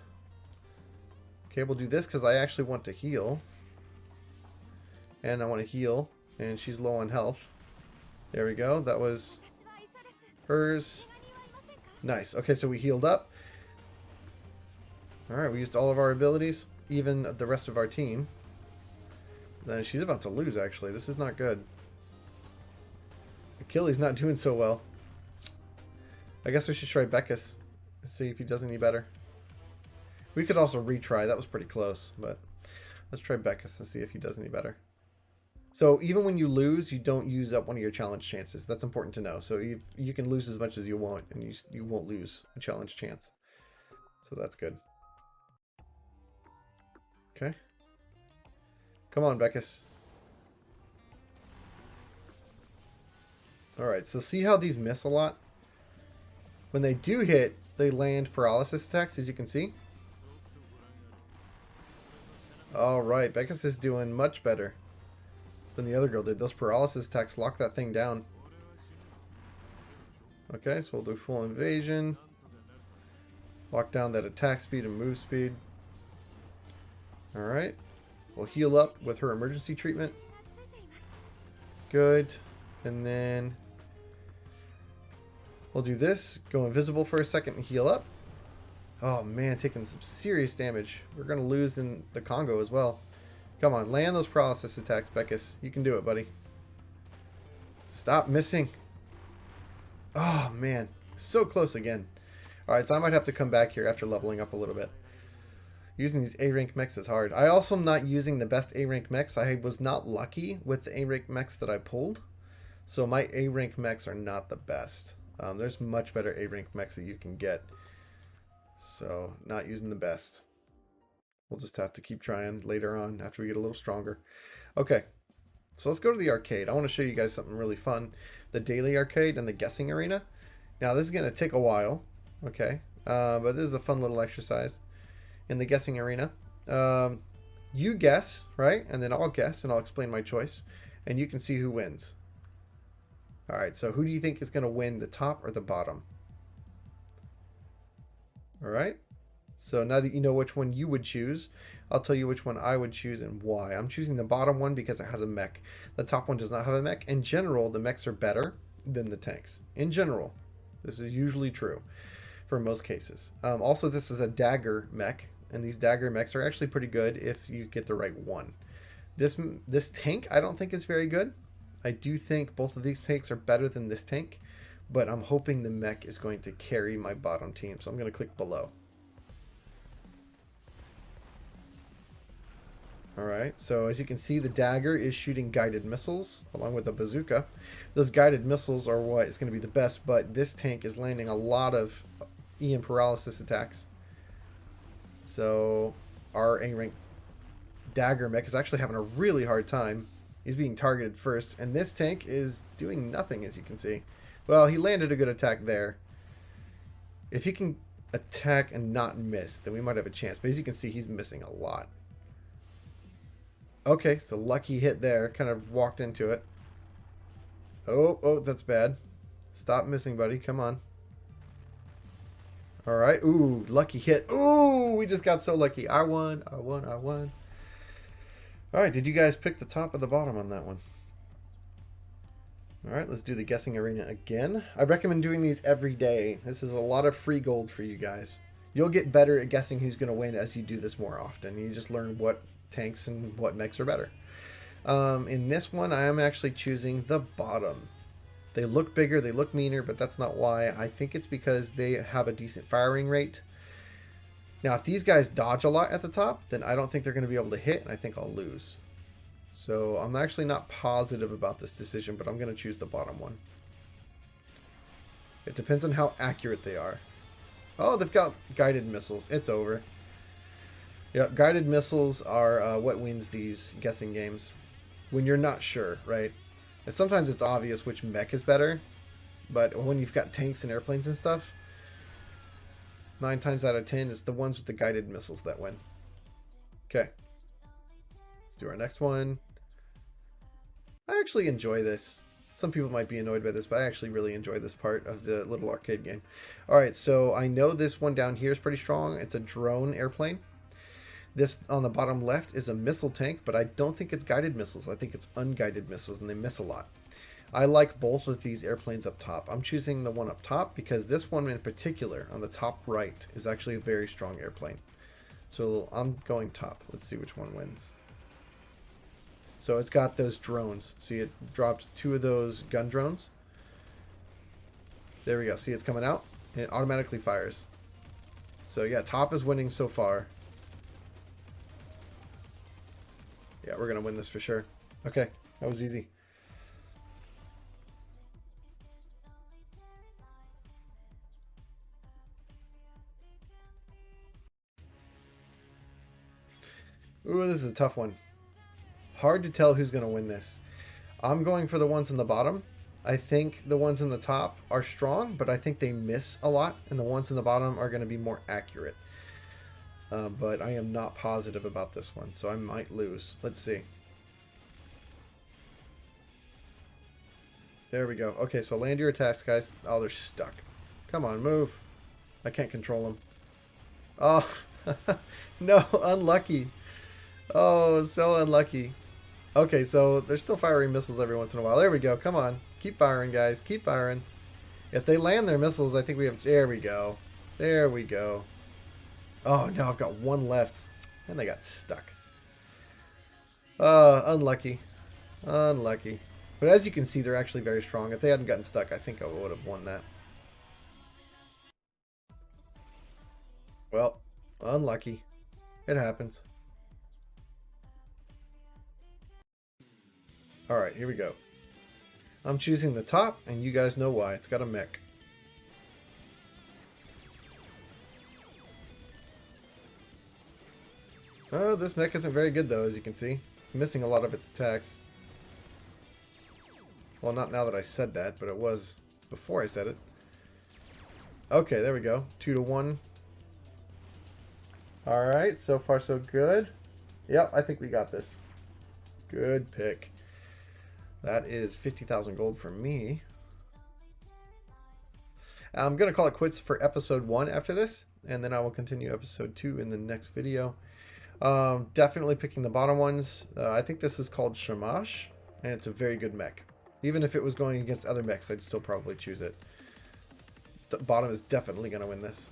Okay, we'll do this because I actually want to heal. And I want to heal. And she's low on health. There we go. That was hers. Nice. Okay, so we healed up. Alright, we used all of our abilities, even the rest of our team. Then she's about to lose, actually. This is not good. Achilles not doing so well. I guess we should try Beckus and see if he does any better. We could also retry. That was pretty close, but let's try Beckus and see if he does any better. So even when you lose, you don't use up one of your challenge chances. That's important to know. So you can lose as much as you want, and you won't lose a challenge chance. So that's good. Okay. Come on, Beckus. Alright, so see how these miss a lot? When they do hit, they land paralysis attacks, as you can see. Alright, Beckus is doing much better than the other girl did. Those paralysis attacks lock that thing down. Okay, so we'll do full invasion. Lock down that attack speed and move speed. Alright. We'll heal up with her emergency treatment. Good. And then We'll do this. Go invisible for a second and heal up. Oh man, taking some serious damage. We're going to lose in the Congo as well. Come on, land those paralysis attacks, Beckus. You can do it, buddy. Stop missing. Oh man, so close again. Alright, so I might have to come back here after leveling up a little bit. Using these A-Rank Mechs is hard. I also am not using the best A-Rank Mechs. I was not lucky with the A-Rank Mechs that I pulled. So my A-Rank Mechs are not the best. There's much better A-Rank Mechs that you can get. So, not using the best. We'll just have to keep trying later on after we get a little stronger. Okay, so let's go to the arcade. I want to show you guys something really fun. The daily arcade and the guessing arena. Now, this is going to take a while. Okay, but this is a fun little exercise. In the guessing arena, you guess, right? And then I'll guess and I'll explain my choice. And you can see who wins. Alright, so who do you think is going to win, the top or the bottom? Alright, so now that you know which one you would choose, I'll tell you which one I would choose and why. I'm choosing the bottom one because it has a mech. The top one does not have a mech. In general, the mechs are better than the tanks. In general, this is usually true for most cases. Also, this is a dagger mech, and these dagger mechs are actually pretty good if you get the right one. This tank I don't think is very good. I do think both of these tanks are better than this tank, but I'm hoping the mech is going to carry my bottom team, so I'm going to click below. Alright, so as you can see, the dagger is shooting guided missiles along with the bazooka. Those guided missiles are what is going to be the best, but this tank is landing a lot of EM paralysis attacks. So our A-Rank dagger mech is actually having a really hard time. He's being targeted first, and this tank is doing nothing, as you can see. Well, he landed a good attack there. If he can attack and not miss, then we might have a chance. But as you can see, he's missing a lot. Okay, so lucky hit there. Kind of walked into it. Oh, that's bad. Stop missing, buddy. Come on. Alright. Ooh, lucky hit. Ooh, we just got so lucky. I won. Alright, did you guys pick the top or the bottom on that one? Alright, let's do the guessing arena again. I recommend doing these every day. This is a lot of free gold for you guys. You'll get better at guessing who's going to win as you do this more often. You just learn what tanks and what mechs are better. In this one, I am actually choosing the bottom. They look bigger, they look meaner, but that's not why. I think it's because they have a decent firing rate. Now, if these guys dodge a lot at the top, then I don't think they're going to be able to hit, and I think I'll lose. So I'm actually not positive about this decision, but I'm going to choose the bottom one. It depends on how accurate they are. Oh, they've got guided missiles. It's over. Yep, guided missiles are what wins these guessing games. When you're not sure, right? And sometimes it's obvious which mech is better, but when you've got tanks and airplanes and stuff, 9 times out of 10, it's the ones with the guided missiles that win. Okay. Let's do our next one. I actually enjoy this. Some people might be annoyed by this, but I actually really enjoy this part of the little arcade game. Alright, so I know this one down here is pretty strong. It's a drone airplane. This on the bottom left is a missile tank, but I don't think it's guided missiles. I think it's unguided missiles, and they miss a lot. I like both of these airplanes up top. I'm choosing the one up top because this one in particular, on the top right, is actually a very strong airplane. So I'm going top. Let's see which one wins. So it's got those drones. See, it dropped 2 of those gun drones. There we go. See, it's coming out, and it automatically fires. So yeah, top is winning so far. Yeah, we're going to win this for sure. Okay, that was easy. Ooh, this is a tough one. Hard to tell who's going to win this. I'm going for the ones in the bottom. I think the ones in the top are strong, but I think they miss a lot, and the ones in the bottom are going to be more accurate. But I am not positive about this one, so I might lose. Let's see. There we go. Okay, so land your attacks, guys. Oh, they're stuck. Come on, move. I can't control them. Oh, no, unlucky. Oh, so unlucky. Okay, so they're still firing missiles every once in a while. There we go. Come on. Keep firing, guys. Keep firing. If they land their missiles, I think we have... There we go. There we go. Oh, no, I've got one left. And they got stuck. Unlucky. Unlucky. But as you can see, they're actually very strong. If they hadn't gotten stuck, I think I would have won that. Well, unlucky. It happens. Alright, here we go. I'm choosing the top, and you guys know why. It's got a mech. Oh, this mech isn't very good, though, as you can see. It's missing a lot of its attacks. Well, not now that I said that, but it was before I said it. Okay, there we go. 2-1. Alright, so far so good. Yep, I think we got this. Good pick. That is 50,000 gold for me. I'm going to call it quits for episode 1 after this, and then I will continue episode 2 in the next video. Definitely picking the bottom ones. I think this is called Shamash, and it's a very good mech. Even if it was going against other mechs, I'd still probably choose it. The bottom is definitely going to win this.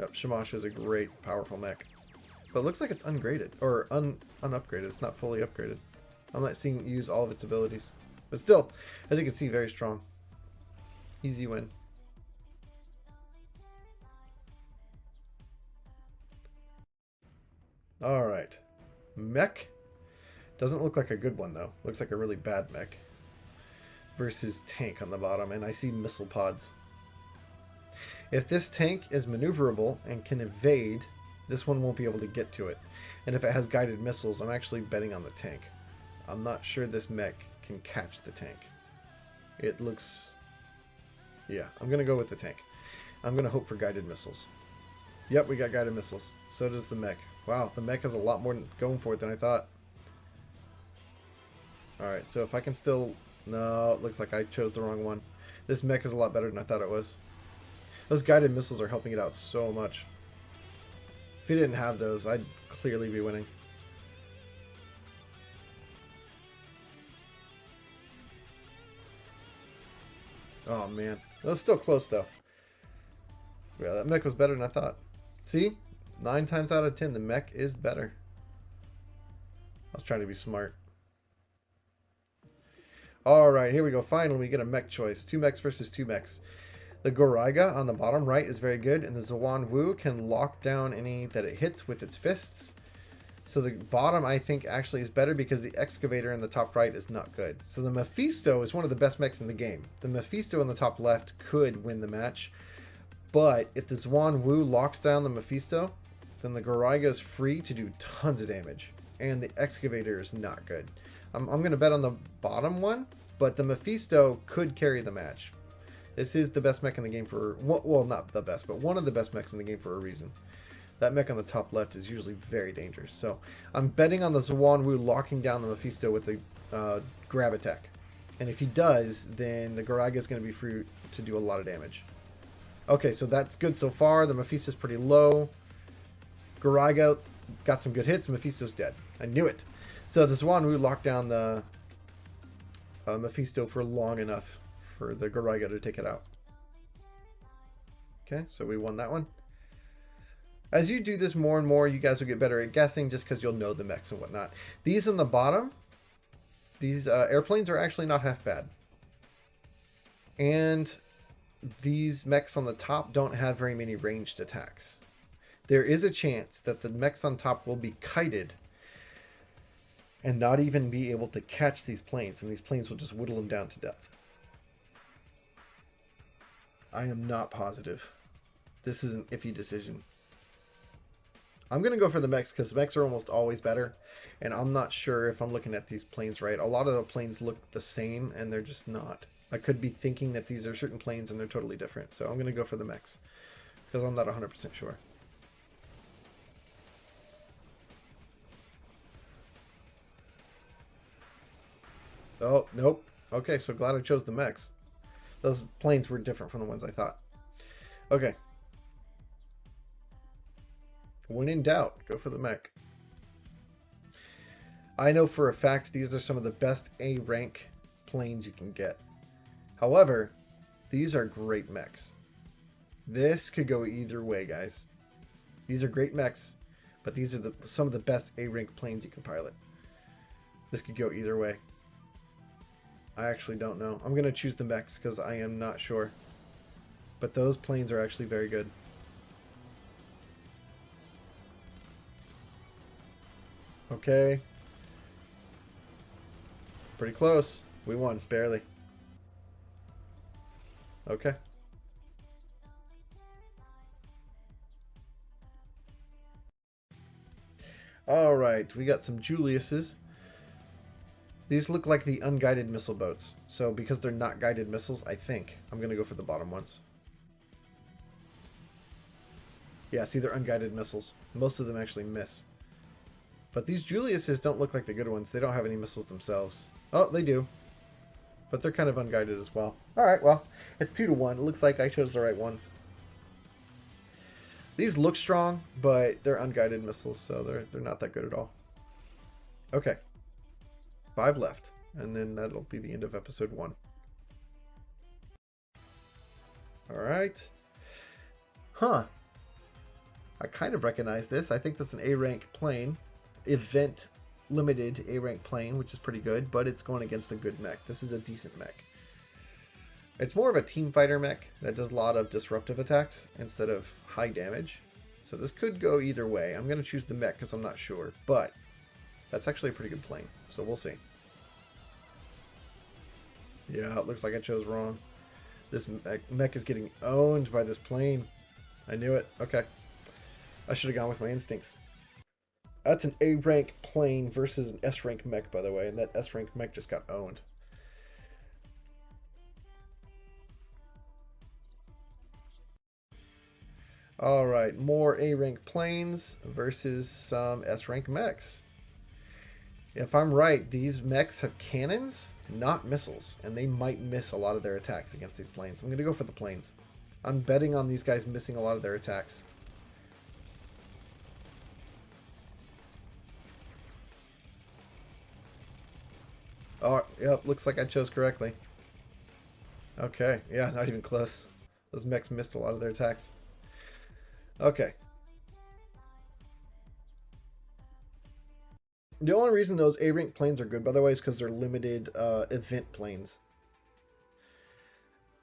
Yep, Shamash is a great, powerful mech. But it looks like it's ungraded, or unupgraded. It's not fully upgraded. I'm not seeing it use all of its abilities. But still, as you can see, very strong. Easy win. Alright. Mech. Doesn't look like a good one, though. Looks like a really bad mech. Versus tank on the bottom, and I see missile pods. If this tank is maneuverable and can evade, this one won't be able to get to it. And if it has guided missiles, I'm actually betting on the tank. I'm not sure this mech can catch the tank. It looks... Yeah, I'm going to go with the tank. I'm going to hope for guided missiles. Yep, we got guided missiles. So does the mech. Wow, the mech has a lot more going for it than I thought. Alright, so if I can still... No, it looks like I chose the wrong one. This mech is a lot better than I thought it was. Those guided missiles are helping it out so much. If he didn't have those, I'd clearly be winning. Oh man, it was still close though. Yeah, that mech was better than I thought. See? 9 times out of 10, the mech is better. I was trying to be smart. Alright, here we go. Finally, we get a mech choice. 2 mechs versus 2 mechs. The Goraiga on the bottom right is very good, and the Zwan Wu can lock down any that it hits with its fists. So the bottom, I think, actually is better because the Excavator in the top right is not good. So the Mephisto is one of the best mechs in the game. The Mephisto in the top left could win the match, but if the Zwan Wu locks down the Mephisto, then the Goraiga is free to do tons of damage, and the Excavator is not good. I'm going to bet on the bottom one, but the Mephisto could carry the match. This is the best mech in the game for... Well, not the best, but one of the best mechs in the game for a reason. That mech on the top left is usually very dangerous. So I'm betting on the Zwan Wu locking down the Mephisto with the grab attack. And if he does, then the Goraiga is going to be free to do a lot of damage. Okay, so that's good so far. The Mephisto's pretty low. Goraiga got some good hits. Mephisto's dead. I knew it. So the Zwan Wu locked down the Mephisto for long enough for the Goraiga to take it out. Okay, so we won that one. As you do this more and more, you guys will get better at guessing just because you'll know the mechs and whatnot. These on the bottom, these airplanes are actually not half bad. And these mechs on the top don't have very many ranged attacks. There is a chance that the mechs on top will be kited and not even be able to catch these planes, and these planes will just whittle them down to death. I am not positive. This is an iffy decision. I'm going to go for the mechs because mechs are almost always better, and I'm not sure if I'm looking at these planes right. A lot of the planes look the same, and they're just not. I could be thinking that these are certain planes, and they're totally different, so I'm going to go for the mechs because I'm not 100% sure. Oh, nope. Okay, so glad I chose the mechs. Those planes were different from the ones I thought. Okay. When in doubt, go for the mech. I know for a fact these are some of the best A-Rank planes you can get. However, these are great mechs. This could go either way, guys. These are great mechs, but these are some of the best A-Rank planes you can pilot. This could go either way. I actually don't know. I'm going to choose the mechs because I am not sure. But those planes are actually very good. Okay. Pretty close. We won, barely. Okay. Alright, we got some Julius's. These look like the unguided missile boats. So because they're not guided missiles, I think I'm going to go for the bottom ones. Yeah, see, they're unguided missiles. Most of them actually miss. But these Julius's don't look like the good ones. They don't have any missiles themselves. Oh, they do. But they're kind of unguided as well. Alright, well, it's 2-1. It looks like I chose the right ones. These look strong, but they're unguided missiles, so they're not that good at all. Okay. 5 left. And then that'll be the end of episode 1. Alright. Huh. I kind of recognize this. I think that's an A-Rank plane. Event limited A-Rank plane, which is pretty good, but it's going against a good mech. This is a decent mech. It's more of a team fighter mech that does a lot of disruptive attacks instead of high damage. So this could go either way. I'm going to choose the mech because I'm not sure, but that's actually a pretty good plane. So we'll see. Yeah, it looks like I chose wrong. This mech is getting owned by this plane. I knew it. Okay. I should have gone with my instincts. That's an A-Rank plane versus an S-Rank mech, by the way, and that S-Rank mech just got owned. Alright, more A-Rank planes versus some S-Rank mechs. If I'm right, these mechs have cannons, not missiles, and they might miss a lot of their attacks against these planes. I'm going to go for the planes. I'm betting on these guys missing a lot of their attacks. Oh, yep, looks like I chose correctly. Okay, yeah, not even close. Those mechs missed a lot of their attacks. Okay. The only reason those A-Rank planes are good, by the way, is because they're limited event planes.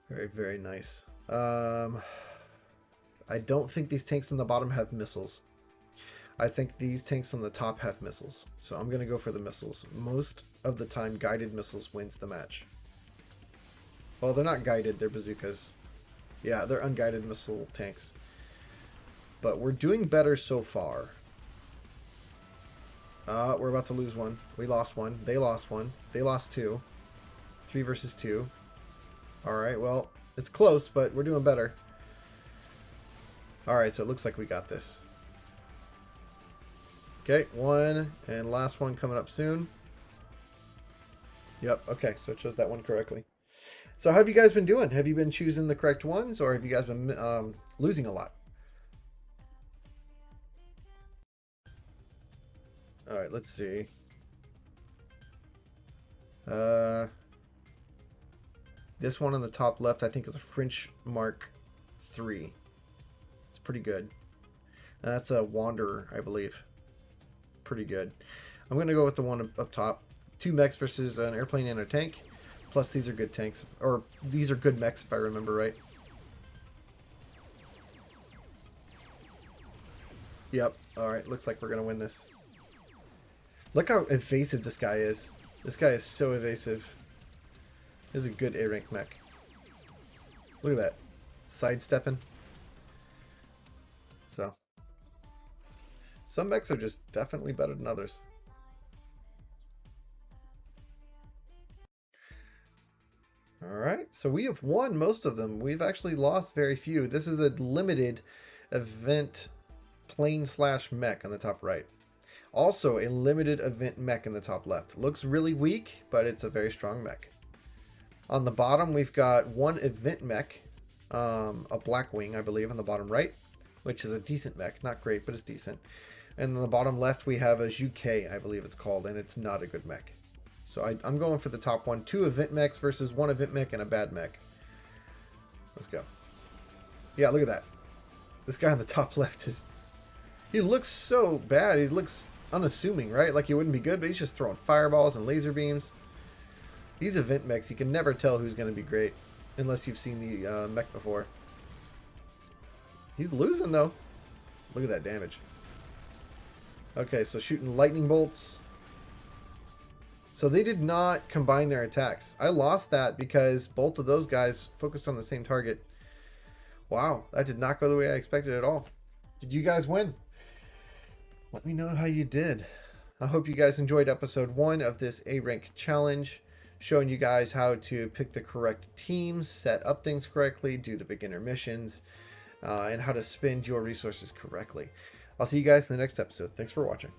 Very, very nice. I don't think these tanks on the bottom have missiles. I think these tanks on the top have missiles. So I'm going to go for the missiles. Most of the time, guided missiles wins the match. Well, they're not guided. They're bazookas. Yeah, they're unguided missile tanks. But we're doing better so far. We're about to lose one. We lost one. They lost one. They lost 2. 3 versus 2. Alright, well, it's close, but we're doing better. Alright, so it looks like we got this. Okay, 1, and last one coming up soon. Yep, okay, so it chose that one correctly. So how have you guys been doing? Have you been choosing the correct ones, or have you guys been losing a lot? Alright, let's see. This one on the top left, I think, is a French Mark III. It's pretty good. And that's a Wanderer, I believe. Pretty good. I'm going to go with the one up top. 2 mechs versus an airplane and a tank. Plus, these are good tanks. Or, these are good mechs, if I remember right. Yep. Alright, looks like we're going to win this. Look how evasive this guy is. This guy is so evasive. This is a good A-Rank mech. Look at that. Sidestepping. So. Some mechs are just definitely better than others. Alright, so we have won most of them. We've actually lost very few. This is a limited event plane / mech on the top right. Also, a limited event mech in the top left. Looks really weak, but it's a very strong mech. On the bottom, we've got one event mech, a Blackwing, I believe, on the bottom right, which is a decent mech. Not great, but it's decent. And on the bottom left, we have a UK, I believe it's called, and it's not a good mech. So I'm going for the top one. 2 event mechs versus 1 event mech and a bad mech. Let's go. Yeah, look at that. This guy on the top left is... He looks so bad. He looks unassuming, right? Like he wouldn't be good, but he's just throwing fireballs and laser beams. These event mechs, you can never tell who's going to be great unless you've seen the mech before. He's losing, though. Look at that damage. Okay, so shooting lightning bolts. So they did not combine their attacks. I lost that because both of those guys focused on the same target. Wow, that did not go the way I expected at all. Did you guys win? Let me know how you did. I hope you guys enjoyed episode 1 of this A-Rank challenge, showing you guys how to pick the correct teams, set up things correctly, do the beginner missions, and how to spend your resources correctly. I'll see you guys in the next episode. Thanks for watching.